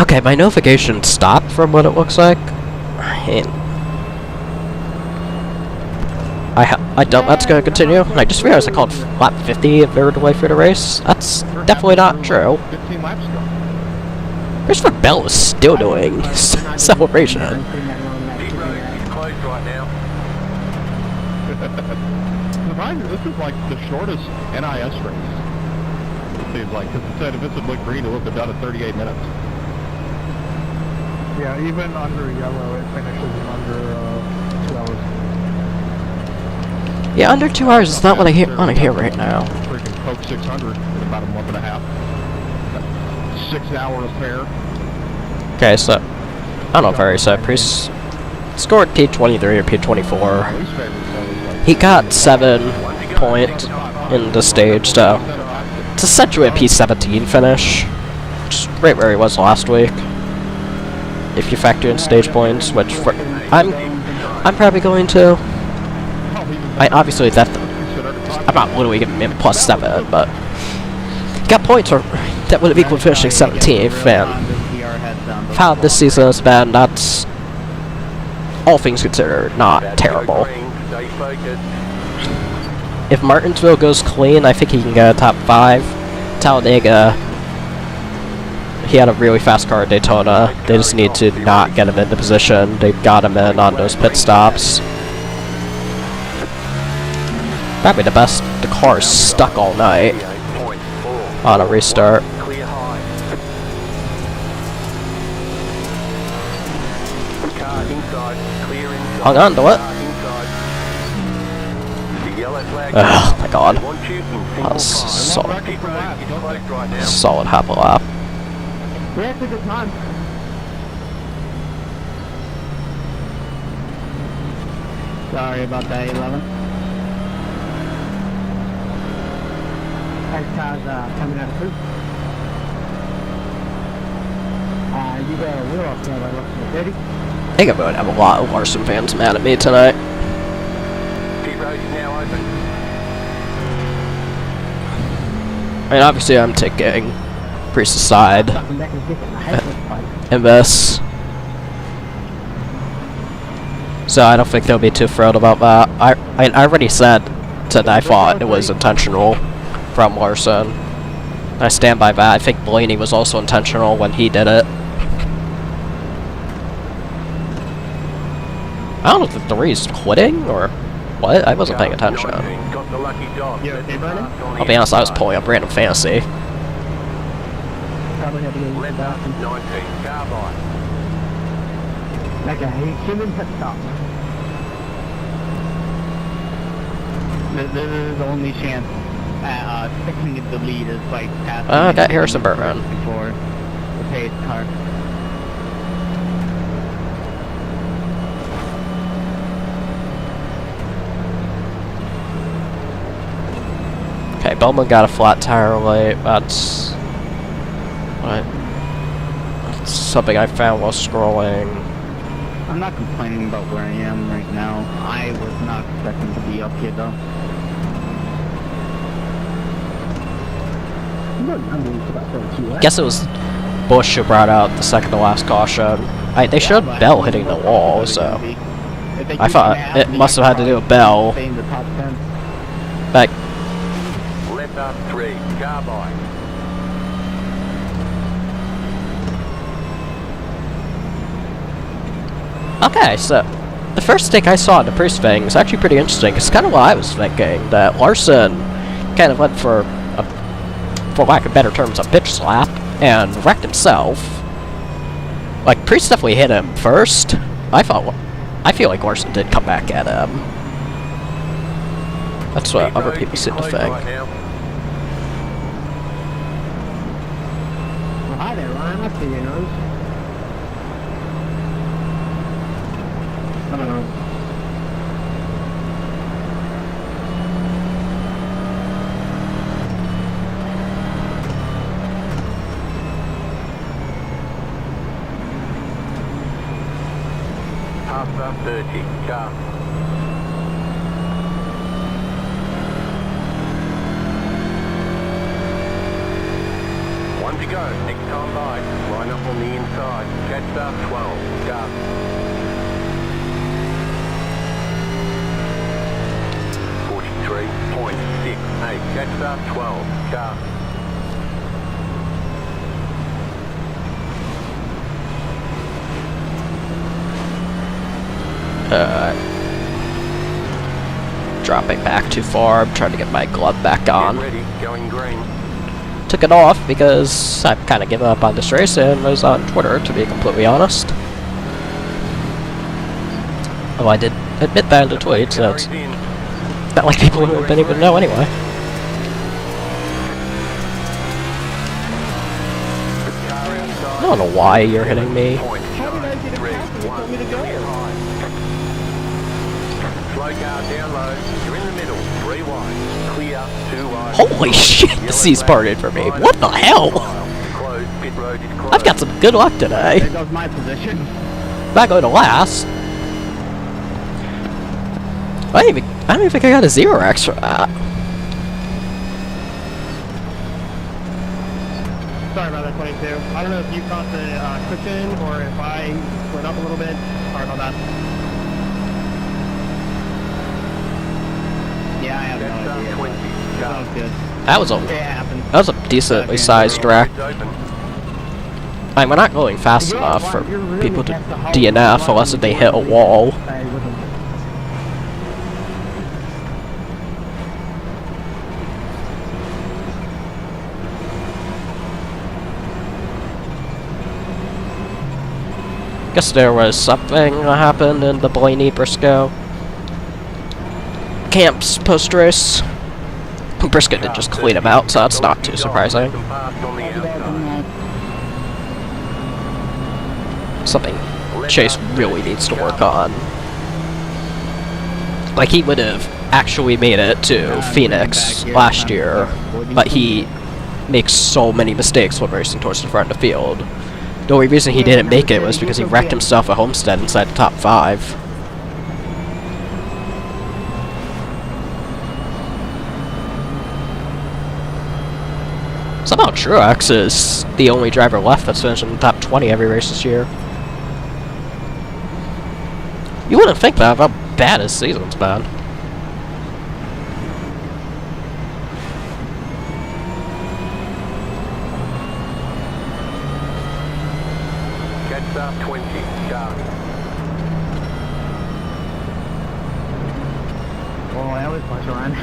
Okay, my notification stopped from what it looks like. I doubt that's going to continue. I just realized I called lap 50 if they were delayed for the race. That's definitely not true. 15 laps ago. Christopher Bell is still doing celebration. Pit road is closed right now. This is like the shortest NIS race. It seems like, because it said if it's a Blue Green, it would have done in 38 minutes. Yeah, even under yellow, it finishes in under 2 hours. Yeah, under 2 hours is not what I want to hear right now. Freaking Coke 600 in about a month and a half. 6-hour affair. Okay, so I don't know if I already said Priest scored P23 or P24. Least favorite so is like He got 7 points in the stage, so it's essentially a P17 finish, which is right where he was last week. If you factor in stage points, which I'm probably going to. I obviously I'm not literally giving him +7, but he got points that would have equaled finishing 17th, and how this season has been, that's all things considered not terrible. Stay focused. If Martinsville goes clean, I think he can get a top 5. Talladega, he had a really fast car at Daytona. They just need to not get him into position. They got him in on those pit stops. Probably the best. The car's stuck all night. on a restart. Clear high. Car inside. Clear inside. Hung on to it. Car inside. The yellow flag. Oh my god. They want you in single That was file. solid. Pit road is closed right now. Solid half a lap. We had a good time. Sorry about that, 11. As cars coming out of proof. You got a wheel off there by looking at 30. I think I'm going to have a lot of Larson fans mad at me tonight. Pit road is now open. I mean, obviously I'm taking Priest's side Sucking back and kicking. I hate this fight. in this. So I don't think they'll be too thrilled about that. I already said that I thought it was intentional from Larson. I stand by that. I think Blaney was also intentional when he did it. I don't know if the Ree's quitting or what. I wasn't paying attention. 19 got the lucky dog. You okay, buddy? I'll be honest, I was pulling up random fantasy. Probably have to get Left used up, to 19, car by. like a human pit stop. This is the only chance at sticking at the lead is by passing. I got Harrison Burton. Before the pace car. Okay, Bowman got a flat tire late. That's something I found while scrolling. I'm not complaining about where I am right now. I was not expecting to be up here though. Guess it was Bush who brought out the second to last caution. They showed Bell hitting the wall, so I thought it must have had to do with Bell. Stay in the top 10. But Left up 3, car by. okay, so the first take I saw in the Priest thing was actually pretty interesting. It's kind of what I was thinking, that Larson kind of went for lack of better terms, a bitch slap and wrecked himself. Like, Priest definitely hit him first. I feel like Larson did come back at him. That's what other people seem to think. Right now. Well, hi there, Ryan. I see your nose. I don't know. Half up 30, car. One to go, next time by. Line up on the inside. Catch start 12, car. .68, catch start 12, car. Dropping back too far. I'm trying to get my glove back on. Get ready, going green. Took it off because I've kind of given up on this race and was on Twitter, to be completely honest. Oh, I did admit that in the tweet, so it's Carries in. not like people didn't even know anyway. Car outside. I don't know why you're hitting me. Point. How did I get it past when you told me to go? Slow car down low. You're in the middle. 3 wide. Clear. 2 wide. Holy shit, the sea's parted for me. What the hell? Closed. Pit road is closed. I've got some good luck today. There goes my position. Not going to last. I don't even think I got a 0x for that. Sorry about that, 22. I don't know if you caught the cushion or if I went up a little bit. Sorry about that. Yeah, I have Catch no start idea. 20. That Car. was good. That was a It happened. decently sized wreck. It's open. I mean, we're not going fast enough for people to DNF unless they hit a wall. Guess there was something that happened in the Blaney Briscoe camps post-race. Briscoe did just clean him out, so that's not too surprising. Something Chase really needs to work on. Like, he would have actually made it to Phoenix last year, but he makes so many mistakes when racing towards the front of the field. The only reason he didn't make it was because he wrecked himself at Homestead inside the top 5. Somehow Truex is the only driver left that's finished in the top 20 every race this year. You wouldn't think that about how bad his season's been. Catch up 20, sharp. Oh, that was much run.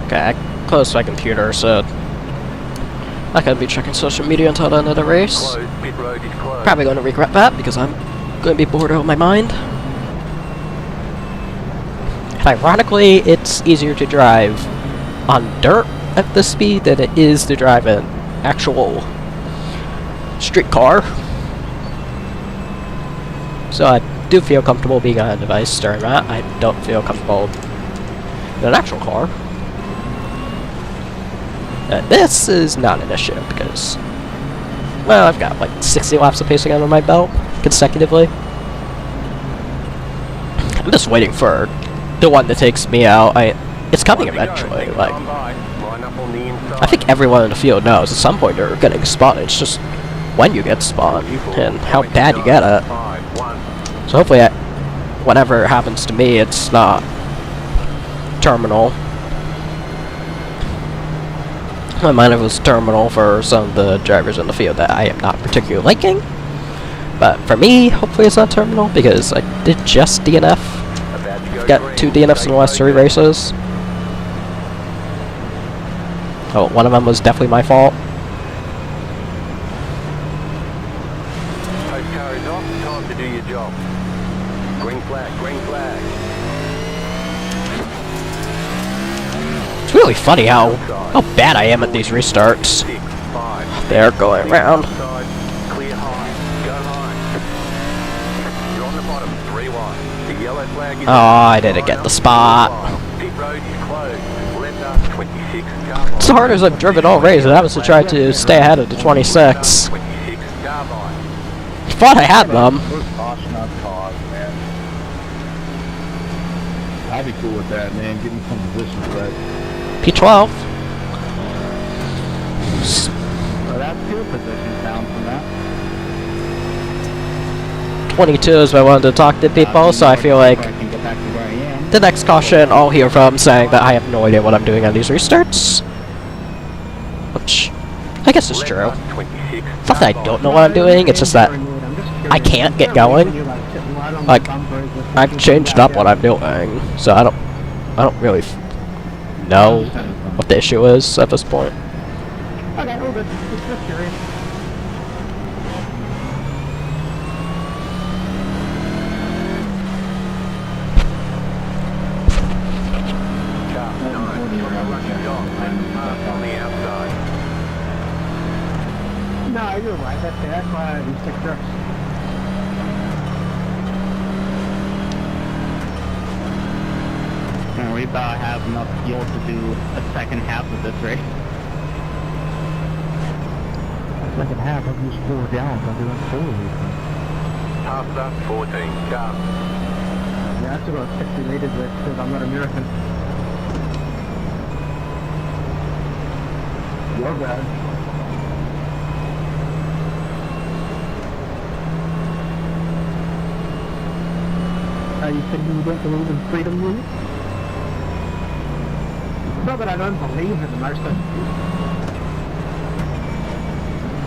Okay, I closed my computer, so I'm not gonna be checking social media until the end of the race. Closed, pit road is closed. Probably gonna regret that because I'm gonna be bored out of my mind. And ironically, it's easier to drive on dirt at this speed than it is to drive an actual street car. So I do feel comfortable being on a device during that. I don't feel comfortable in an actual car. This is not an issue because, well, I've got like 60 laps of pacing under my belt consecutively. I'm just waiting for the one that takes me out. It's coming eventually. Like, I think everyone in the field knows at some point they're getting spotted. It's just when you get spotted and how bad you get it. So hopefully, whenever it happens to me, it's not terminal. I might have was terminal for some of the drivers in the field that I am not particularly liking. But for me, hopefully it's not terminal, because I did just DNF. Got 2 DNFs in the last 3 races. Oh, one of them was definitely my fault. Post car is off, time to do your job. Green flag, green flag. It's really funny how bad I am at these restarts. 6, 5. They're going around. Clear high, go high. You're on the bottom, 3 wide. The yellow flag is Oh, I didn't get the spot. Pit road is closed. Left up 26, car It's the hardest I've driven all race, and that was to try to stay ahead of the 26. 26, car by. Thought I had them. Caution on cause, man. I'd be cool with that, man. Getting some position for that. P12. So that's 2 positions down from that. 22 is what I wanted to talk to people, so I feel like I can get back to where I am. the next caution I'll hear from saying that I have no idea what I'm doing on these restarts. Which, I guess is true. It's not that I don't know what I'm doing, it's just that I can't get going. Like, I've changed up what I'm doing, so I don't really know what the issue is at this point. Okay, well, just curious. Car 9, you're a lucky dog. Park on the outside. No, you're right. That's why I stick trucks. And we about have enough fuel to do a second half of this race. Second half, I've used 4 gallons. I'm doing 4 of these. Half up 14, car. Yeah, that's about 60 liters because I'm not American. Your bad. You said you don't believe in freedom units? not that I don't believe in them, I just don't.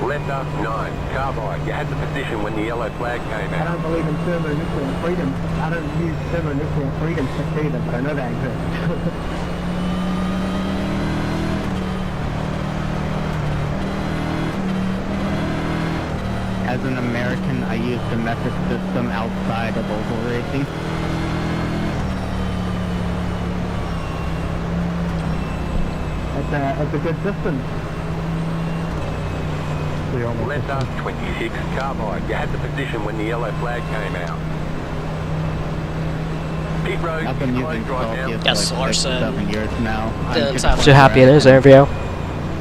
Left up 9, carbide. You had the position when the yellow flag came I out. don't believe in thermonuclear freedom. I don't use thermonuclear freedom sticks either, but I know they exist. As an American, I use the metric system outside of oval racing. It's a good system. Left up 26, carbide. You had the position when the yellow flag came out. Pit road I've been is using closed right now. Celsius Yes, for like 6 Larson. or 7 years now. Didn't I'm sound to too the point happy in where I his can interview.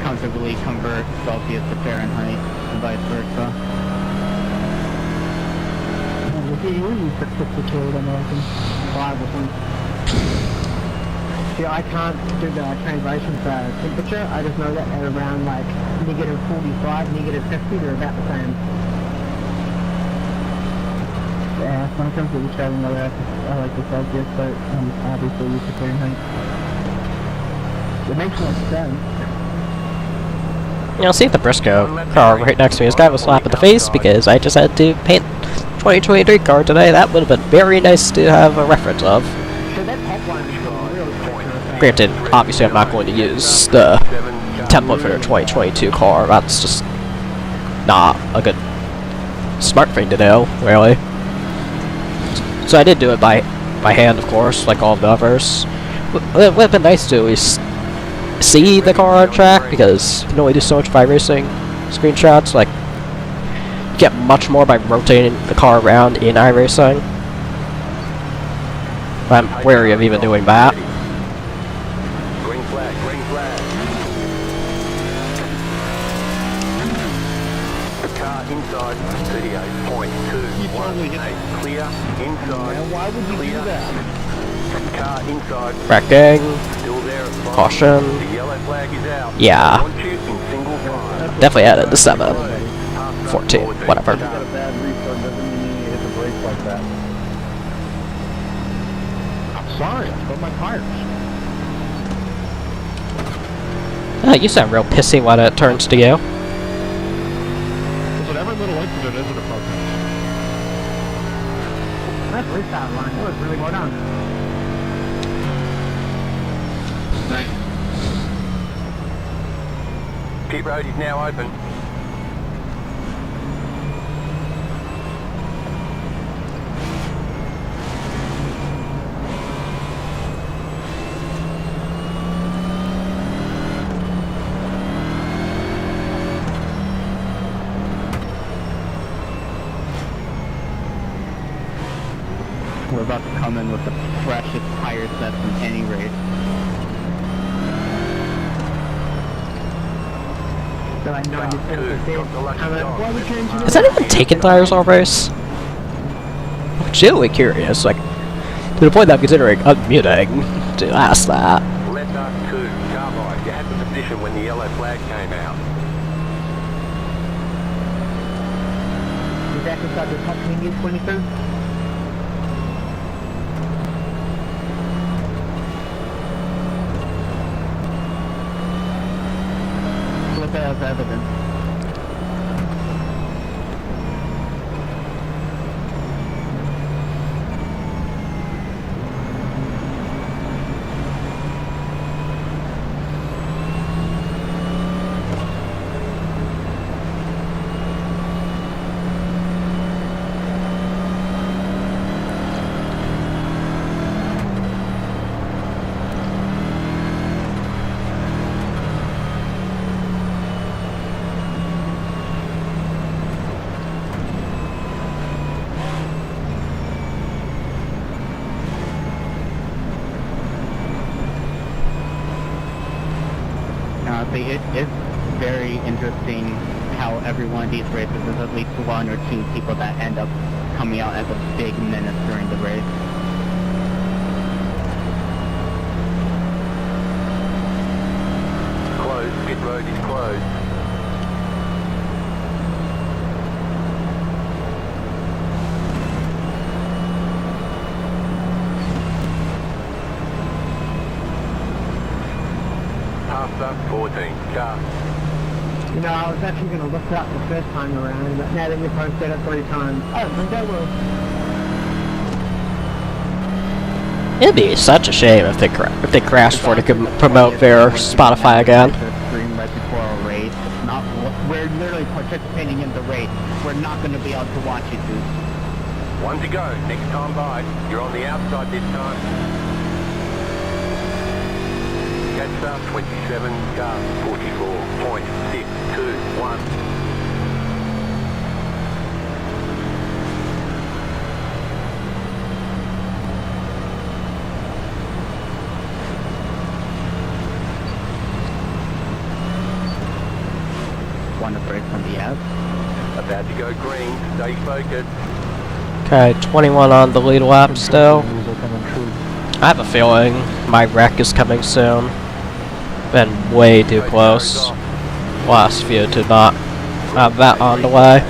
comfortably convert Celsius to Fahrenheit and vice versa. If you use the 52 American Bible one. See, I can't do the translation for temperature. I just know that they're around like negative 45, negative 50. They're about the same. Yeah, when it comes to the Australian weather, I like the Celsius, but obviously use the Fahrenheit. It makes more sense. You know, see the Briscoe car right next to me. This guy was slapped in the face because I just had to paint 2023 car today. That would have been very nice to have a reference of. So that top line is really quick. Granted, obviously I'm not going to use the template for their 2022 car. That's just not a good smart thing to do, really. So I did do it by hand, of course, like all the others. It would have been nice to at least see the car on track, because you can only do so much by racing screenshots. Like, you get much more by rotating the car around in iRacing. I'm wary of even doing that. Green flag, green flag. The car inside 38.218. Clear, inside. Man, why would you clear. do that? Car inside, Wrecking. still there at 5. Caution. The yellow flag is out. Yeah. Launch you in single file. Definitely added the 7. Pass up 14, 14. whatever. You got a bad restart doesn't mean you need to hit the brakes like that. I'm sorry, I spilled my tires. You sound real pissy when it turns to you. Listen, every little incident isn't a protest. That restart line, that was really well done. Pit road is now open. We're about to come in with the freshest tire sets in any race. So I know you said why would you Has anyone taken tires all race? I'm genuinely curious, like, to the point that I'm considering unmuting to ask that. Left up 2, carbide. You had the position when the yellow flag came out. Is that inside the top menu 22? Flip it as evidence. It's very interesting how every one of these races is at least 1 or 2 people that end up coming out as a big menace during the race. Closed. Pit road is closed. faster, 14 car. You know, I was actually going to look it up the first time around, but now that you posted it 3 times, I don't think I will. It'd be such a shame if they crashed before they could promote their Spotify again. Stream right before a race. Not, we're literally participating in the race. We're not going to be able to watch it, dude. 1 to go, next time by. You're on the outside this time. Catch up, 27 cars, 44.621. Want to break from the app? About to go green, stay focused. Okay, 21 on the lead lap still. I have a feeling my wreck is coming soon. Been way too close. Last few to not have that on the way.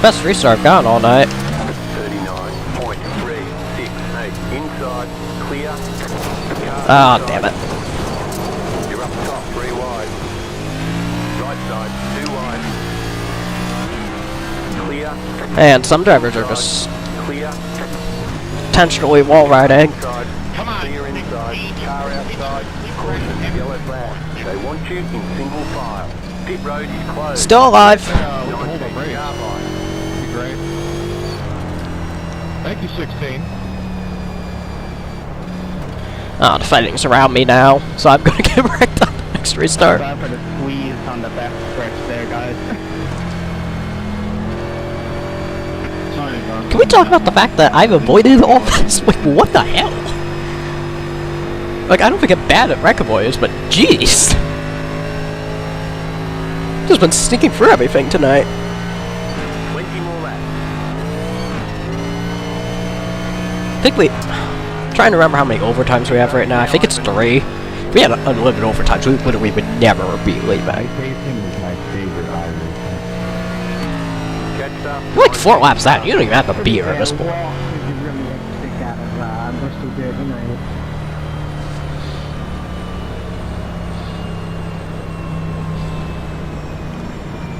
Best restart I've gotten all night. 39.368 inside, clear. Ah, damn it. You're up top, 3 wide. Right side, 2 wide. Clear. And some drivers are just Clear. intentionally wall riding. Inside. Come on. Clear inside. Car outside. Caution, yellow flag. They want you in single file. Pit road is closed. Still alive. We can hold a race. That'd be great. Thank you, 16. Ah, the fighting's around me now, so I'm gonna get wrecked on the next restart. Sorry for the squeeze on the back stretch there, guys. Can we talk about the fact that I've avoided all this? Like, what the hell? Like, I don't think I'm bad at wreck avoidance, but jeez. Just been sneaking through everything tonight. 20 more laps. I think trying to remember how many overtimes we have right now. I think it's 3. If we had unlimited overtimes, we literally would never be leaving. Racing is my favorite iRacing. Catch up. You're like 4 laps out. You don't even have to be here at this point. You really get to stick out of Bristol Dirt United.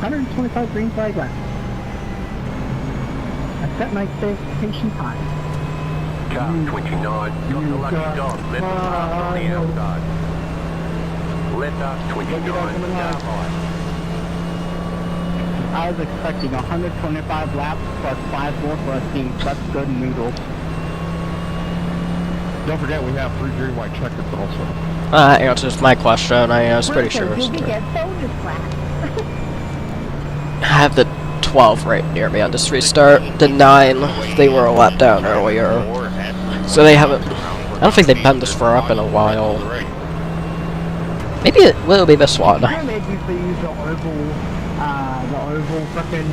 125 green flag left. I set my expectation high. Car 29. Got the lucky dog. Left pass on the outside. Left up 29. Car high. I was expecting 125 laps plus 5 more for us being such good noodles. Don't forget we have 3 green white checkers also. That answers my question. I was pretty sure it was 3. I have the 12 right near me on this restart. The 9, they were a lap down earlier. So they haven't... I don't think they've been this far up in a while. Maybe it will be this one. I made you to use the oval fucking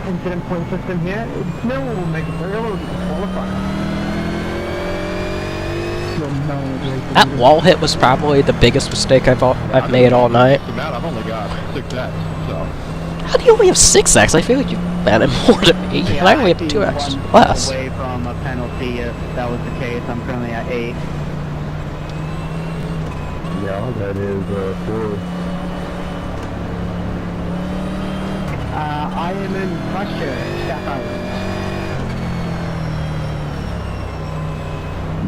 incident point system here. It still will make it really qualified. That wall hit was probably the biggest mistake I've made all night. I've only got 6X, so... How do you only have 6x? I feel like you've had it more than me. Yeah, And I only have 2x less. Away from a penalty if that was the case. I'm currently at 8. Yeah, that is 4. I am in Christchurch, Staff Island.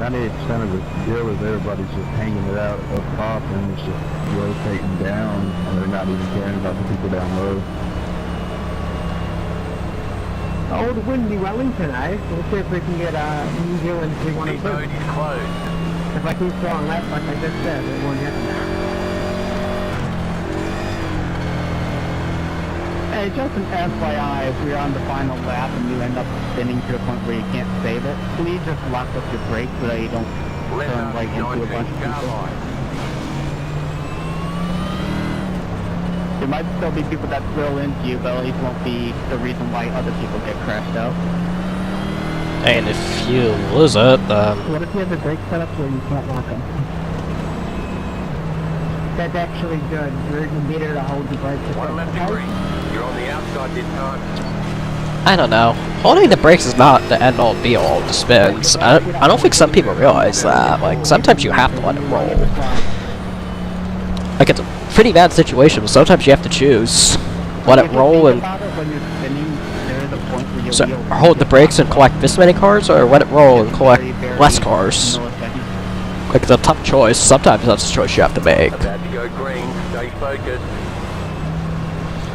98% of the deal is everybody's just hanging it out up top and it's just rotating down and they're not even caring about the people down low. Old windy Wellington, eh? We'll see if we can get New Zealand 3-1 Pit road is closed. If I keep throwing left like I just said, it won't happen. Hey, just an FYI, if you're on the final lap and you end up spinning to a point where you can't save it, please just lock up your brakes so that you don't Left turn up right into a 19. bunch of Car people. high. There might still be people that spill into you, but at least won't be the reason why other people get crashed out. And if you lose it, then... What if you have the brake set up where you can't lock them? That's actually good. You're even better to hold the brakes. 1 left to green. You're on the outside this time. I don't know. Holding the brakes is not the end-all be-all to spins. I don't think some people realize that. Like, sometimes you have to let it roll. Like, it's a pretty bad situation, but sometimes you have to choose. Let it roll and... So, hold the brakes and collect this many cars, or let it roll and collect less cars? Like, it's a tough choice. Sometimes that's a choice you have to make. About to go green. Stay focused.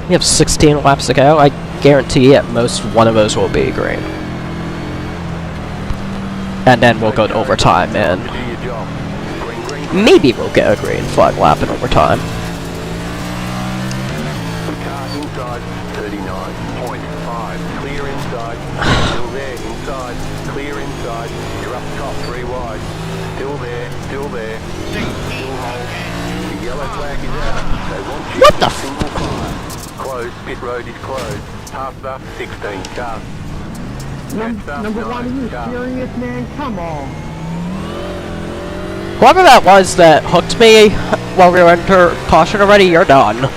We have 16 laps to go. I guarantee at most one of those will be green. And then we'll go to overtime, and Do your job. Green, green, green. maybe we'll get a green flag lap in overtime. Car inside, 39.5. Clear inside. Still there, inside. Clear inside. You're up top, 3 wide. Still there, still there. Still hold. The yellow flag is out. They want you What the single fire. Closed, pit road is closed. Half up, 16 cars. Number 1, are you serious, man? Come on. Whoever that was that hooked me while we were under caution already, you're done. 4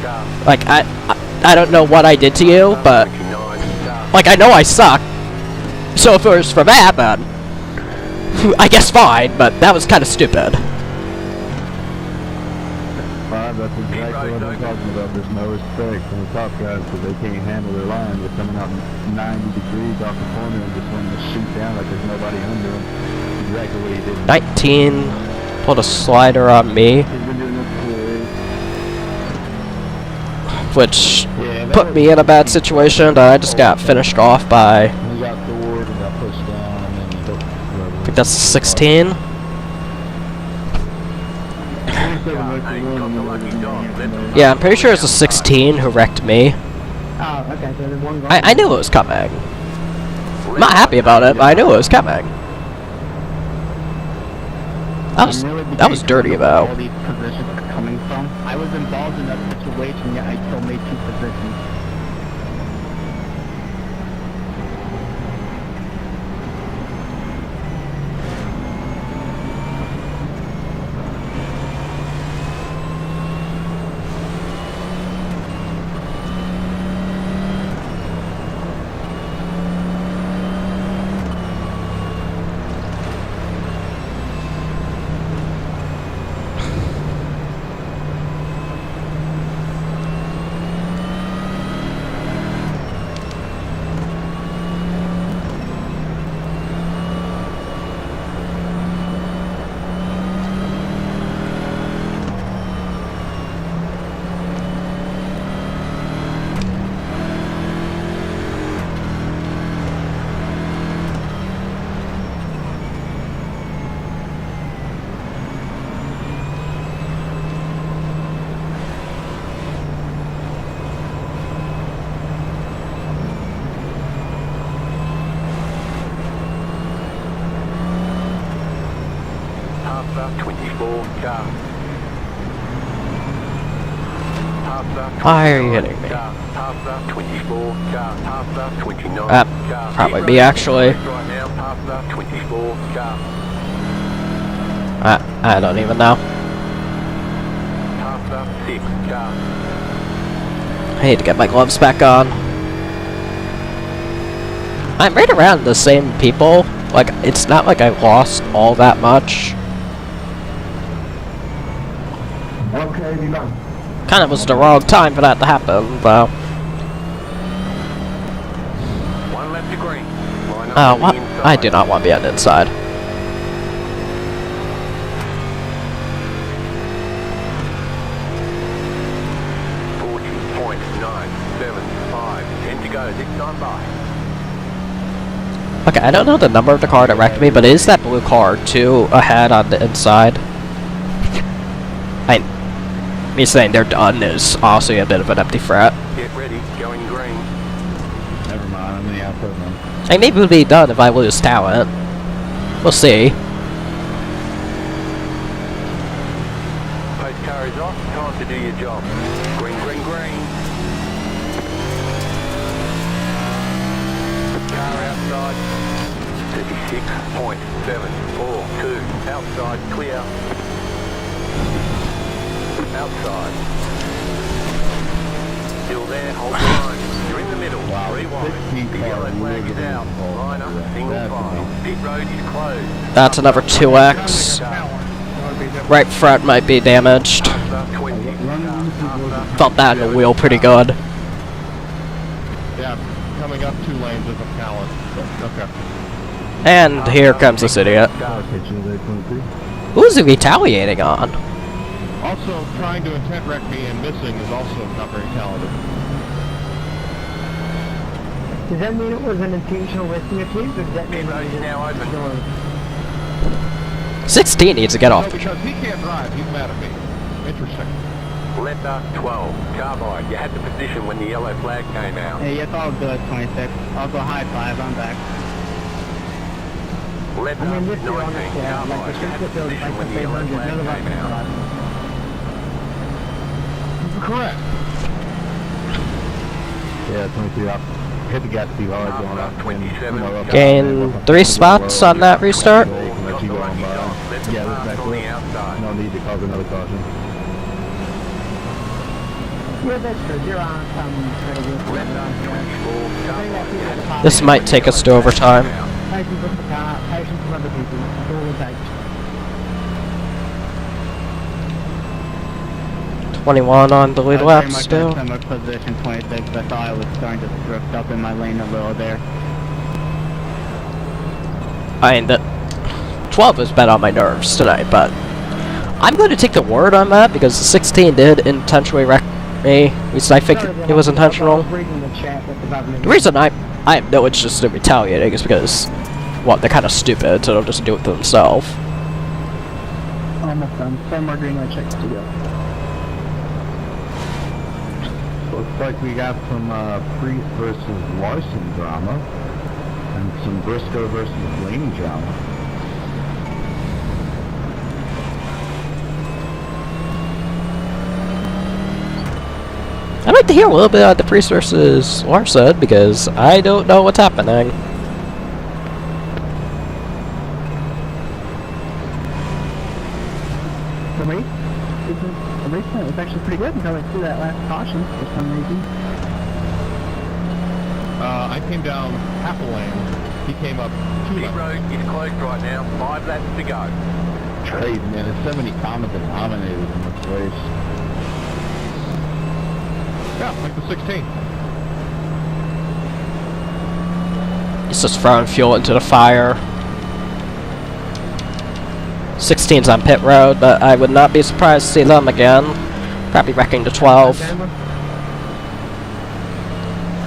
cars. Like, I don't know what I did to you, but... 29 cars. Like, I know I suck. So if it was for that, then... I guess fine, but that was kind of stupid. That's exactly what I'm talking about. There's no respect from the top guys because they can't handle their line. They're coming out 90 degrees off the corner and just wanting to shoot down like there's nobody under them. Exactly what he did. 19 pulled a slider on me, He's been doing this for which yeah, put me in a bad situation that I just got finished off by... He got forward and got pushed down and then he took I think that's 16. Yeah, I'm pretty sure it's a 16 who wrecked me. Oh, okay, so there's one I knew it was coming. I'm not happy about it, but I knew it was coming. That was dirty, though. All these positions are coming from. I was involved in that situation, yet I still made 2 positions. Half up, 24 cars. Half up, Why are you hitting me? Half up, 24 cars. Half up, 29 cars. Probably me, actually. Right now, half up, 24 cars. I don't even know. Half up, 6 cars. I need to get my gloves back on. I'm right around the same people. Like, it's not like I lost all that much. Okay, you know. Kind of was the wrong time for that to happen, though. 1 left to green. Line up Oh, to what? the inside. I do not want to be on the inside. To go, this time by. Okay, I don't know the number of the car that wrecked me, but it is that blue car 2 ahead on the inside. Me saying they're done is also a bit of an empty threat. Get ready, going green. Never mind, I'm in the output man. Like, maybe it would be done if I lose talent. We'll see. Post car is off, time to do your job. Green, green, green. Car outside. 36.742. Outside, clear. Outside. Still there, hold the line. You're in the middle. Wow, Rewind. 16 The car yellow flag is out. Line up, single That's file. Pit road is closed. That's another 2x. Right front might be damaged. After 20. Felt that in the wheel pretty good. Yeah, coming up 2 lanes is a pallet. Okay. And here comes this idiot. Who's he retaliating on? Also, trying to intent wreck me and missing is also not very talented. Does that mean it was an intentional risking of his, or does that mean Pit road is now open. 16 needs to get off. No, because he can't drive. He's mad at me. Interesting. Letter 12. Carbide. You had the position when the yellow flag came out. Hey, it's all good, 26. I'll go high 5, I'm back. Letter I mean, this is 19. honest, like the Carbide. You had ship the that goes position like when the the yellow 300, flag none of us came out. can Correct. Yeah, 22 up. Hit the gas too hard going up. 27. Gain 3 spots on that restart. Let you go on by. Yeah, that's back on the up. outside. No need to cause another caution. Yeah, that's true. You're on some sort of Letter 24. Carbide. This might take us to overtime. patience with the car, patience with other people. That's all it takes. 21 on the lead lap still. Similar position 26. I thought I was starting to drift up in my lane a little there. I mean, the 12 has been on my nerves tonight, but I'm going to take the word on that because the 16 did intentionally wreck me. At least I think it was intentional. The reason I have no interest in retaliating is because, well, they're kind of stupid, so they'll just do it to themselves. Almost done. 4 more green light checks to go. Looks like we got some Priest versus Larson drama. And some Briscoe versus Lane drama. I'd like to hear a little bit about the Priest versus Larson because I don't know what's happening. The race plan was actually pretty good until I threw that last caution for some reason. I came down half a lane. He came up 2 Pit lanes. road is closed right now. 5 laps to go. Hey man, there's so many common denominators in this race. Yeah, like the 16. It's just throwing fuel into the fire. 16's on pit road, but I would not be surprised to see them again. Probably wrecking to 12.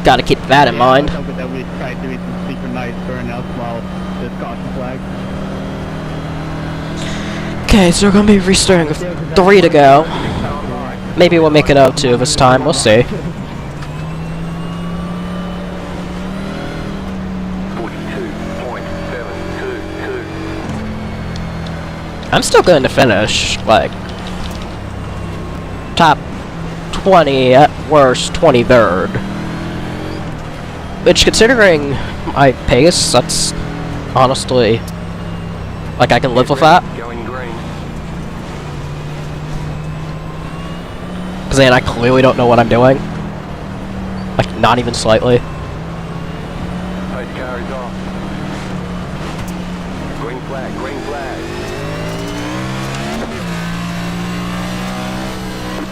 Gotta keep that in mind. I was hoping that we tried doing some synchronized burn outs while this caution flag. Okay, so we're gonna be restarting with 3 to go. Maybe we'll make it out 2 this time, we'll see. 42.722. I'm still going to finish, like, top 20, at worst, 23rd. Which, considering my pace, that's honestly, like, I can live with that. Going green. Because then I clearly don't know what I'm doing. Like, not even slightly. Pace car is off. Green flag, green flag.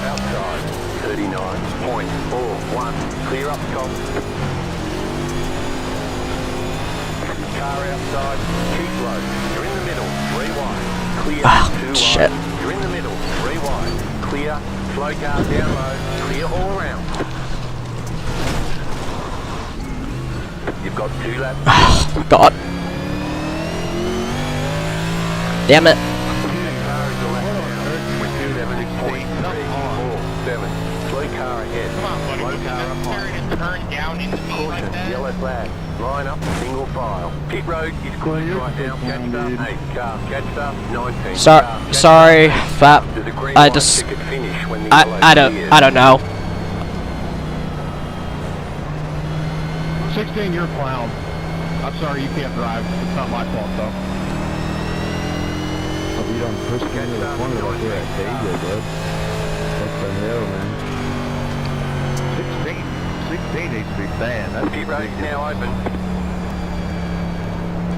Outside, 39.41. Clear up top. Car outside, keep low. You're in the middle, 3 wide. Clear, Ah, 2 shit. wide. You're in the middle, 3 wide. Clear, slow car down low. Clear all around. You've got 2 laps. God. Damn it. Slow car ahead. Come on, buddy. Slow car up high. Turn down into me like Caution, that. yellow flag. Line up, single file. Pit road is closed right now. Catch up, 8 car. Catch up, 19 car. Catch Sorry, up. that There's a green I light just ticket finish when the I yellow clears. don't know. 16, you're a clown. I'm sorry, you can't drive. It's not my fault, though. If you don't push me into the corner like you're at David, bud. What the hell, man? 16. 16 needs to be banned. That's Pit road is now open.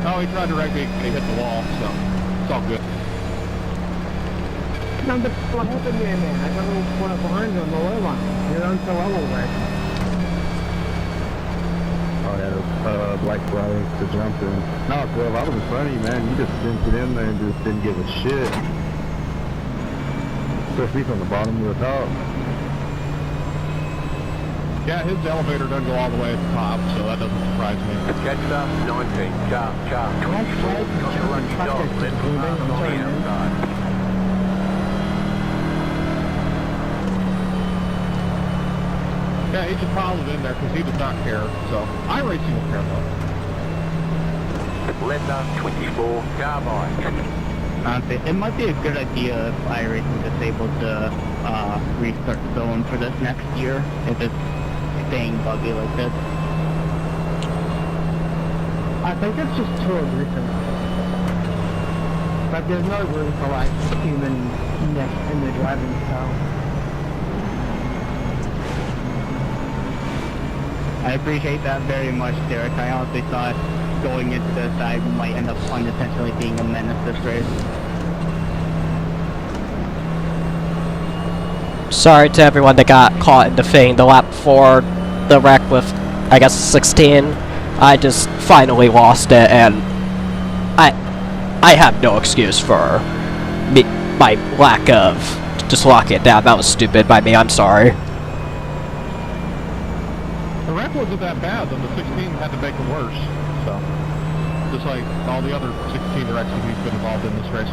Oh, he tried to wreck me and he hit the wall, so it's all good. What happened there, man? I got a little split up behind you on the low line. You're on the level, right? Oh, yeah, black flag to jump in. No, 12, I was in front of you, man. You just didn't get in there and just didn't give a shit. Especially from the bottom to the top. Yeah, his elevator doesn't go all the way at the top, so that doesn't surprise me. Jetstar 19, car 24, got the lucky dog, left pass on the outside. Yeah, he just piled it in there because he does not care, so iRacing will care though. Letter 24, car by. Honestly, it might be a good idea if iRacing is able to restart zone for this next year, if it's staying buggy like this. I think it's just too recent. Like, there's no room for, like, humanness in the driving style. I appreciate that very much, Derek. I honestly thought going into this, I might end up unintentionally being a menace this race. Sorry to everyone that got caught in defeating the lap before the wreck with, I guess, 16. I just finally lost it, and I have no excuse for my lack of just locking it down. That was stupid by me. I'm sorry. The wreck wasn't that bad, then the 16 had to make it worse, so. Just like all the other 16 wrecks that he's been involved in this race.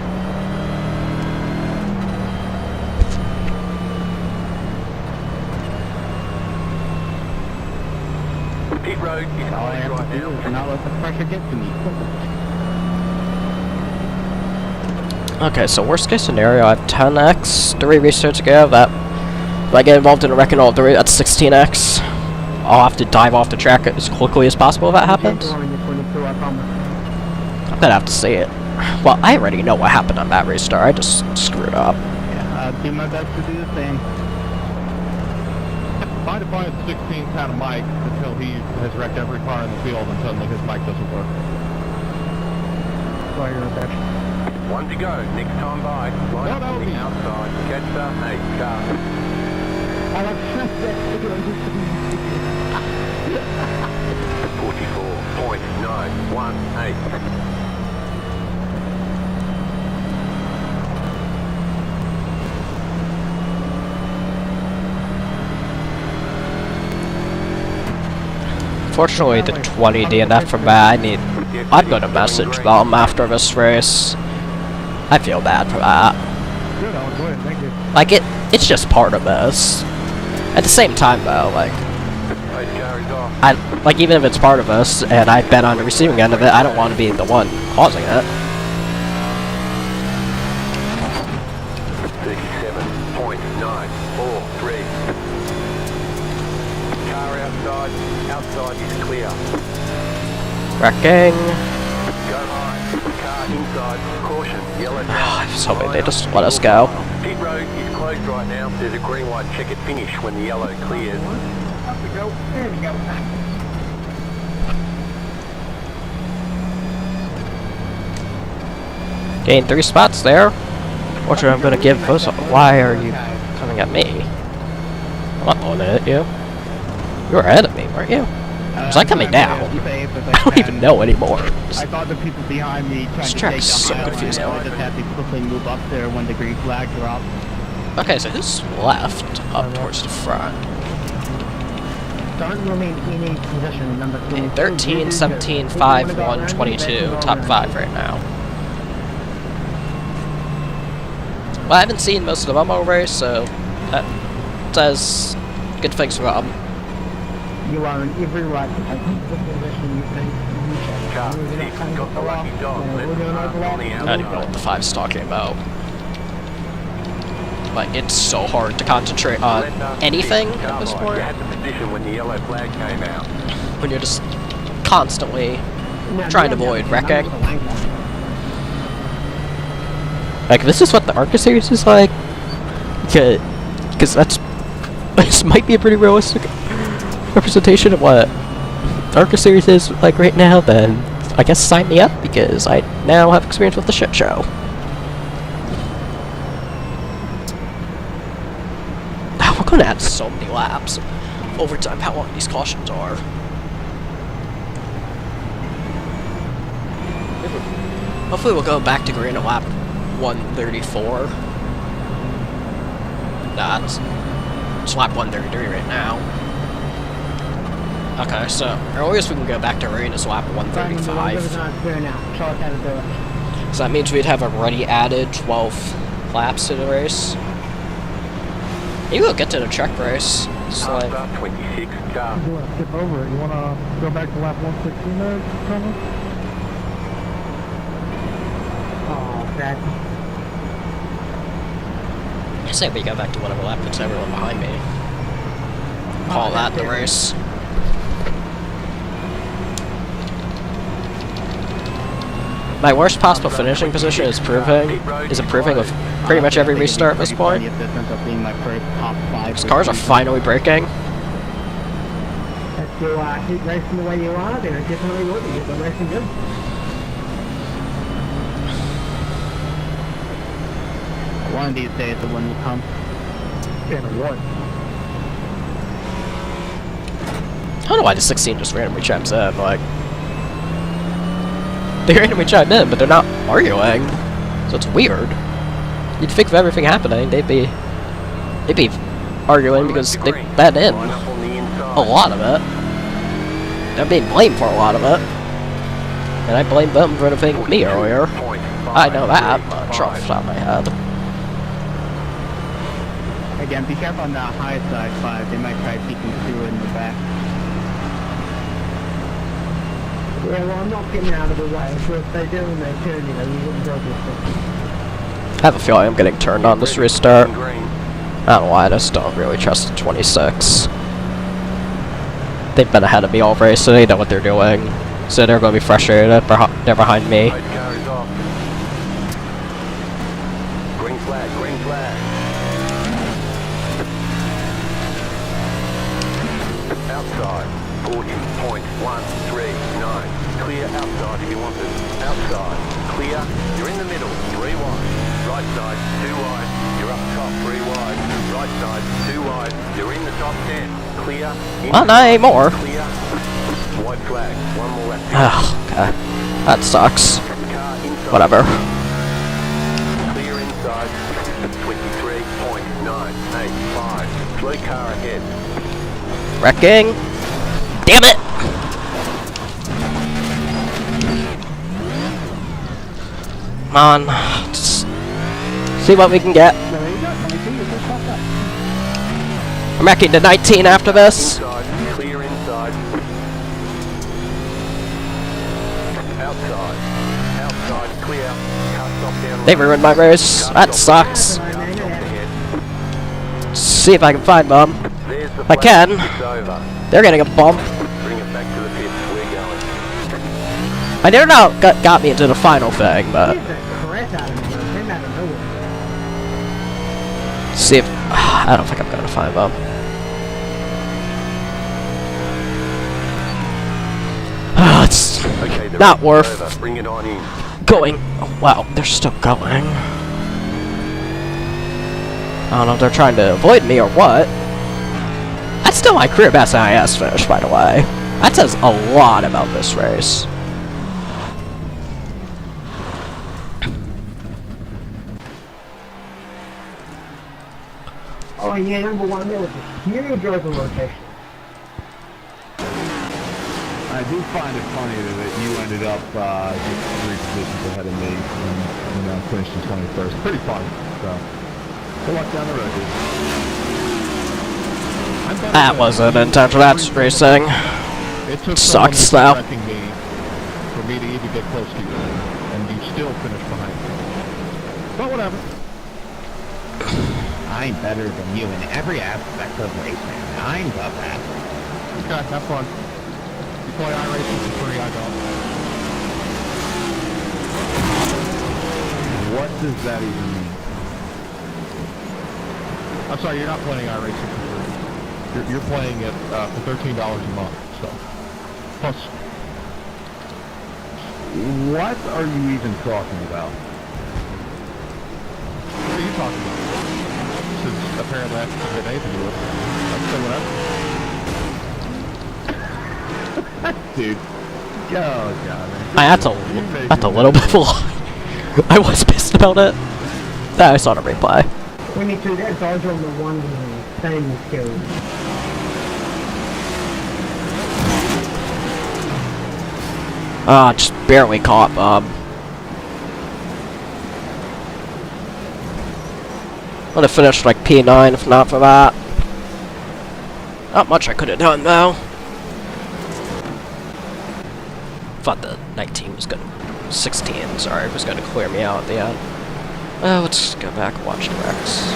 Pit road is All I closed have right to do is now. not let the pressure get to me. Okay, so worst case scenario, I have 10x, 3 restarts to go. That if I get involved in a wreck in all 3, that's 16x. I'll have to dive off the track as quickly as possible if that happens. I'm gonna have to see it. Well, I already know what happened on that restart. I just screwed up. Yeah, I'll do my best to do the same. By defying the 16 kind of mic until he has wrecked every car in the field and suddenly his mic doesn't work. Sorry about that. One to go, next time by. Line up on the outside. Jetstar 8, car. I like that. 44.918. Fortunately, the 20 DNF from that, I'm gonna message them after this race. I feel bad for that. Good, I'll go ahead, thank you. Like, it's just part of this. At the same time, though, like, like, even if it's part of us, and I've been on the receiving end of it, I don't want to be the one causing it. 37.943. Car outside. Outside is clear. Wrecking. Go high. Car inside. Caution. Yellow I flag. was hoping they just let us go. Pit road is closed right now. There's a green light checkered finish when the yellow clears. Up we go. There we go. Gained 3 spots there. Fortunately, I'm gonna give those. Why are you coming at me? I'm not going at you. You were ahead of me, weren't you? Was I coming down? I don't even know anymore. I thought the people behind me tried This to track take is the so high line. confusing. I just had to quickly move up there when the green flag dropped. Okay, so who's left up towards the front? Don't remain in a position, number 2. 13, 17, 5, 1, 22. Top 5 right now. Well, I haven't seen most of the Momo race, so that says good things for them. You are in every right to take the position you think you should. Car 6 got the lucky dog. Left pass on the I don't even know what outside. the 5's talking about. Like, it's so hard to concentrate on anything at this You point had the position when the yellow flag came out. when you're just constantly trying to avoid wrecking. Like, this is what the ARCA series is like, because this might be a pretty realistic representation of what Arca Series is like right now, then I guess sign me up, because I now have experience with the shit show. We're gonna add so many laps over time, how long these cautions are. Hopefully we'll go back to green at lap 134. Nah, it's lap 133 right now. Okay, so earliest we can go back to green is lap 135. So that means we'd have already added 12 laps to the race. Maybe we'll get to the truck race. It's like, 26 car. You want to skip over it? You want to go back to lap 116 there, Thomas? Oh, that. I say we go back to whatever lap puts everyone behind me. Call that the race. My worst possible finishing position is improving with pretty much every restart at this point. These cars are finally braking. If you keep racing the way you are, then it definitely will be. You're racing good. One of these days the one will come. And what? I don't know why the 16 just randomly chimes in, like... They randomly chimed in, but they're not arguing. So it's weird. You'd think of everything happening, they'd be arguing because they let in a lot of it. They're being blamed for a lot of it. And I blame them for the thing with me earlier. I know that much off the top of my head. Again, be careful on the high side 5. They might try peeking through in the back. Yeah, well, I'm not getting out of the way, so if they do and they turn, you wouldn't go this way. I have a feeling I'm getting turned on this restart. I don't know why, I just don't really trust the 26. They've been ahead of me all race, so they know what they're doing. So they're going to be frustrated. They're behind me. Car is off. Green flag, green flag. Outside, 40.139. Clear outside if you want it. Outside, clear. You're in the middle, 3 wide. Right side, 2 wide. You're up top, 3 wide. Right side, 2 wide. You're in the top 10. Clear. Not anymore. Clear. White flag, 1 more lap. Oh, okay. That sucks. Car inside. Whatever. Clear inside, 23.985. Slow car ahead. Wrecking. Damn it! Come on. Just see what we can get. I'm wrecking to 19 after this. Inside, clear inside. Outside, outside, clear. Car stop down. They ruined my race. That sucks. Car stop ahead. See if I can find them. There's the I can. flag. It's over. They're getting a bump. Bring it back to the pits. We're going. I never know got me into the final thing, but Get the crap out of me, man. Came out of nowhere. see if I don't think I'm gonna find them. It's Okay, the not race is worth over. Bring it on in. going. Oh, wow, they're still going. I don't know if they're trying to avoid me or what. That's still my career best NIS finish, by the way. That says a lot about this race. Oh, yeah, number 1 there was a huge driver rotation. I do find it funny that you ended up just 3 positions ahead of me and finished in 21st. Pretty funny. So, good luck down the road, dude. That wasn't intentional, that's racing. It took Sucks, someone though. expecting me for me to even get close to you, and you still finished behind me. But whatever. I'm better than you in every aspect of racing. I'm the best. Okay, have fun. You play iRacing for free, I don't. What does that even mean? I'm sorry, you're not playing iRacing for free. You're playing it for $13 a month. So plus, What are you even talking about? what are you talking about? Since apparently I haven't had anything to do with it. I'd say whatever. Dude. Oh, God, man. That's a little bit long. I was pissed about it. Then I saw the replay. 22, that's also the one thing skills. Ah, just barely caught Bob. Would have finished like P9 if not for that. Not much I could have done though. Thought the 19 was gonna, 16, sorry, was gonna clear me out at the end. Let's go back and watch the Rex.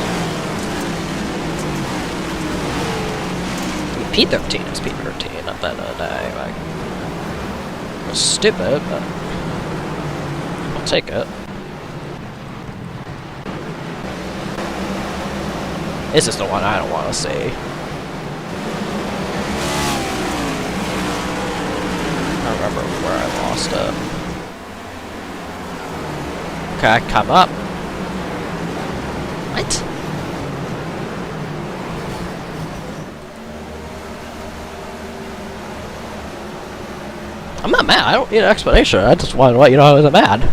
I mean, P13 is P13 at the end of the day. Like, it was stupid, but I'll take it. This is the one I don't want to see. I remember where I lost it. Okay, come up. What? I'm not mad. I don't need an explanation. I just wanted to let you know I wasn't mad.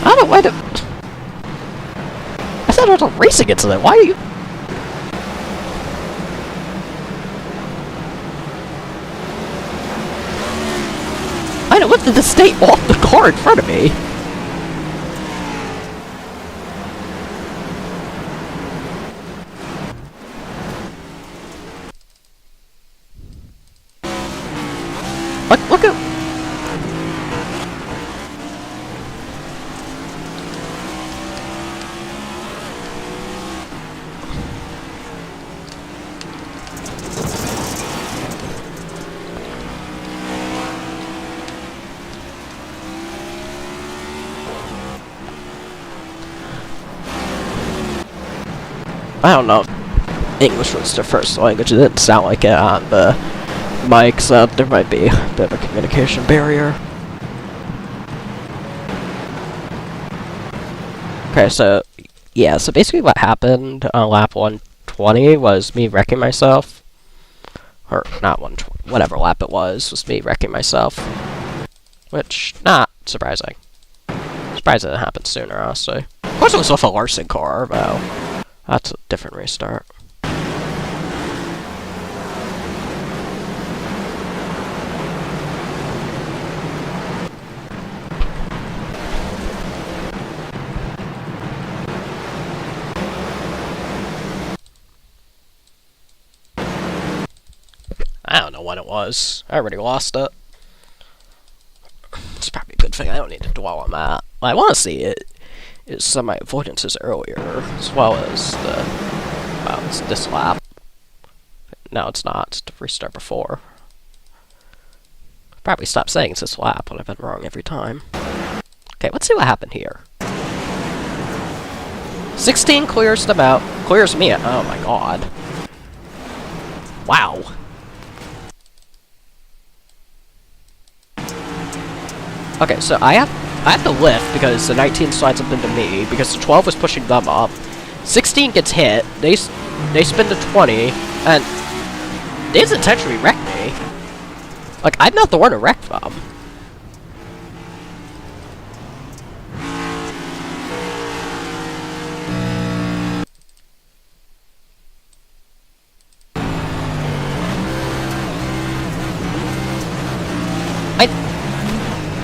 I don't know why the... I said I was a racing incident. Why are you... I know, what did the state off the car in front of me? Look at... I don't know if English was their first language. It didn't sound like it on the mic, so there might be a bit of a communication barrier. Okay, so yeah, so basically what happened on lap 120 was me wrecking myself. Or not 120, whatever lap it was me wrecking myself. Which, not surprising. Surprised it didn't happen sooner, honestly. Of course it was with a Larson car, though. That's a different restart. I don't know what it was. I already lost it. It's probably a good thing I don't need to dwell on that. What I want to see is some of my avoidances earlier, as well as the... well, it's this lap. No, it's not. It's the restart before. Probably stop saying it's this lap when I've been wrong every time. Okay, let's see what happened here. 16 clears them out. Clears me out. Oh my god. Wow. Okay, so I have to lift because the 19 slides up into me because the 12 was pushing them up. 16 gets hit. They spin the 20 and they just intentionally wreck me. Like, I'm not the one to wreck them.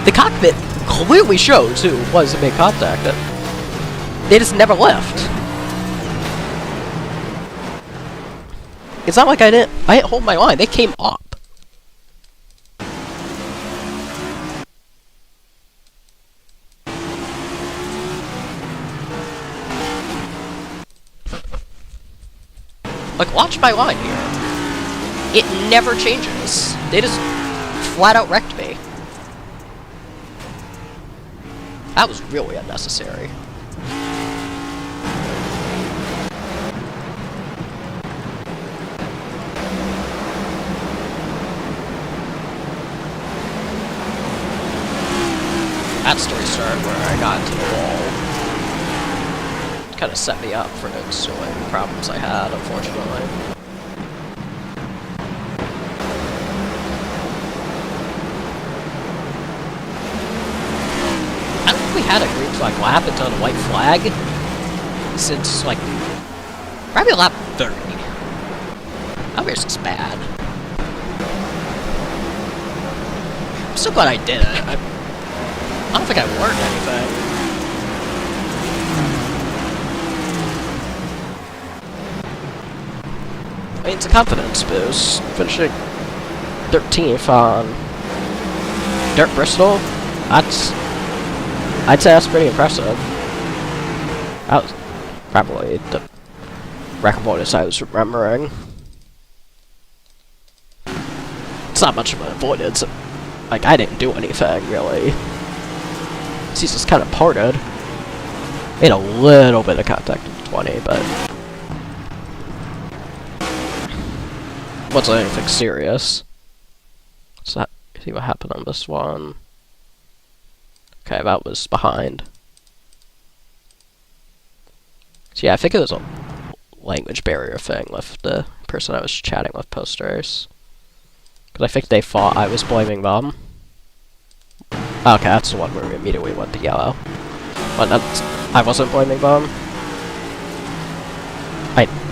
The cockpit clearly shows who it was that made contact. They just never left. It's not like I didn't hold my line. They came up. Like, watch my line here. It never changes. They just flat out wrecked me. That was really unnecessary. That story started where I got into the wall. Kind of set me up for the ensuing problems I had, unfortunately. I don't think we had a green flag lap until the white flag since, like, probably lap 30. That was just bad. I'm so glad I did it. I don't think I learned anything. I mean, it's a confidence boost. Finishing 13th on Dirt Bristol, I'd say that's pretty impressive. That was probably the record bonus I was remembering. It's not much of an avoidance. Like, I didn't do anything, really. He's just kind of parted. Made a little bit of contact at 20, but wasn't anything serious. So see what happened on this one. Okay, that was behind. So yeah, I think it was a language barrier thing with the person I was chatting with post-race. Because I think they thought I was blaming them. Okay, that's the one where we immediately went to yellow. But I wasn't blaming them.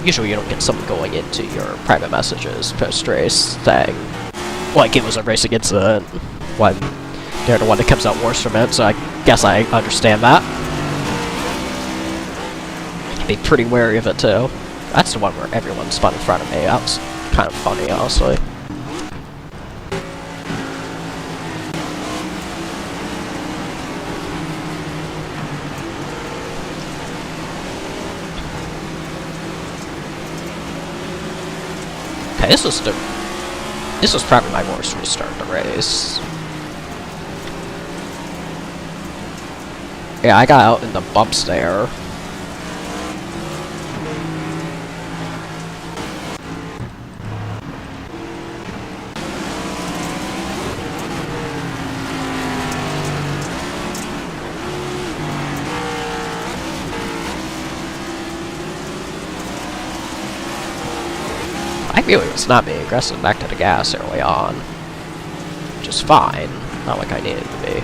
Usually you don't get someone going into your private messages post-race saying, like, it was a racing incident, when they're the one that comes out worse from it, so I guess I understand that. I'd be pretty wary of it, too. That's the one where everyone spun in front of me. That was kind of funny, honestly. Okay, this was probably my worst restart of the race. Yeah, I got out in the bumps there. I really was not being aggressive back to the gas early on. Which is fine. Not like I needed to be.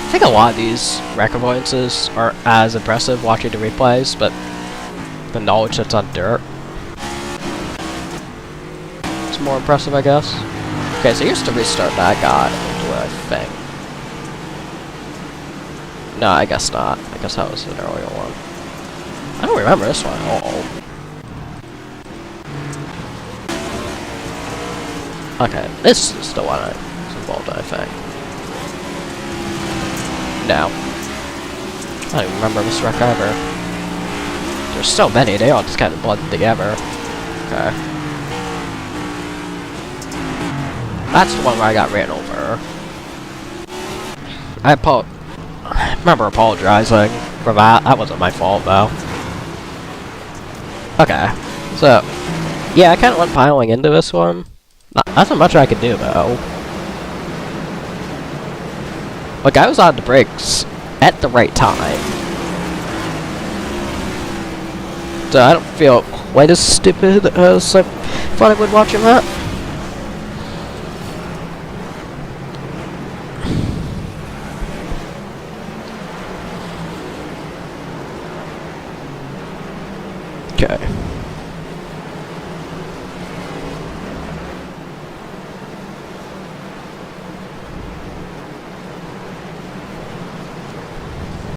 I think a lot of these wreck avoidances aren't as impressive watching the replays, but the knowledge that's on dirt is more impressive, I guess. Okay, so here's the restart that I got into it, I think. No, I guess not. I guess that was an earlier one. I don't remember this one at all. Okay, this is the one I was involved in, I think. No. I don't even remember this wreck ever. There's so many, they all just kind of blend together. Okay. That's the one where I got ran over. I remember apologizing for that. That wasn't my fault, though. Okay. So, yeah, I kind of went piling into this one. Not so much I could do, though. Like, I was on the brakes at the right time. So I don't feel quite as stupid as I thought I would watching that. Okay.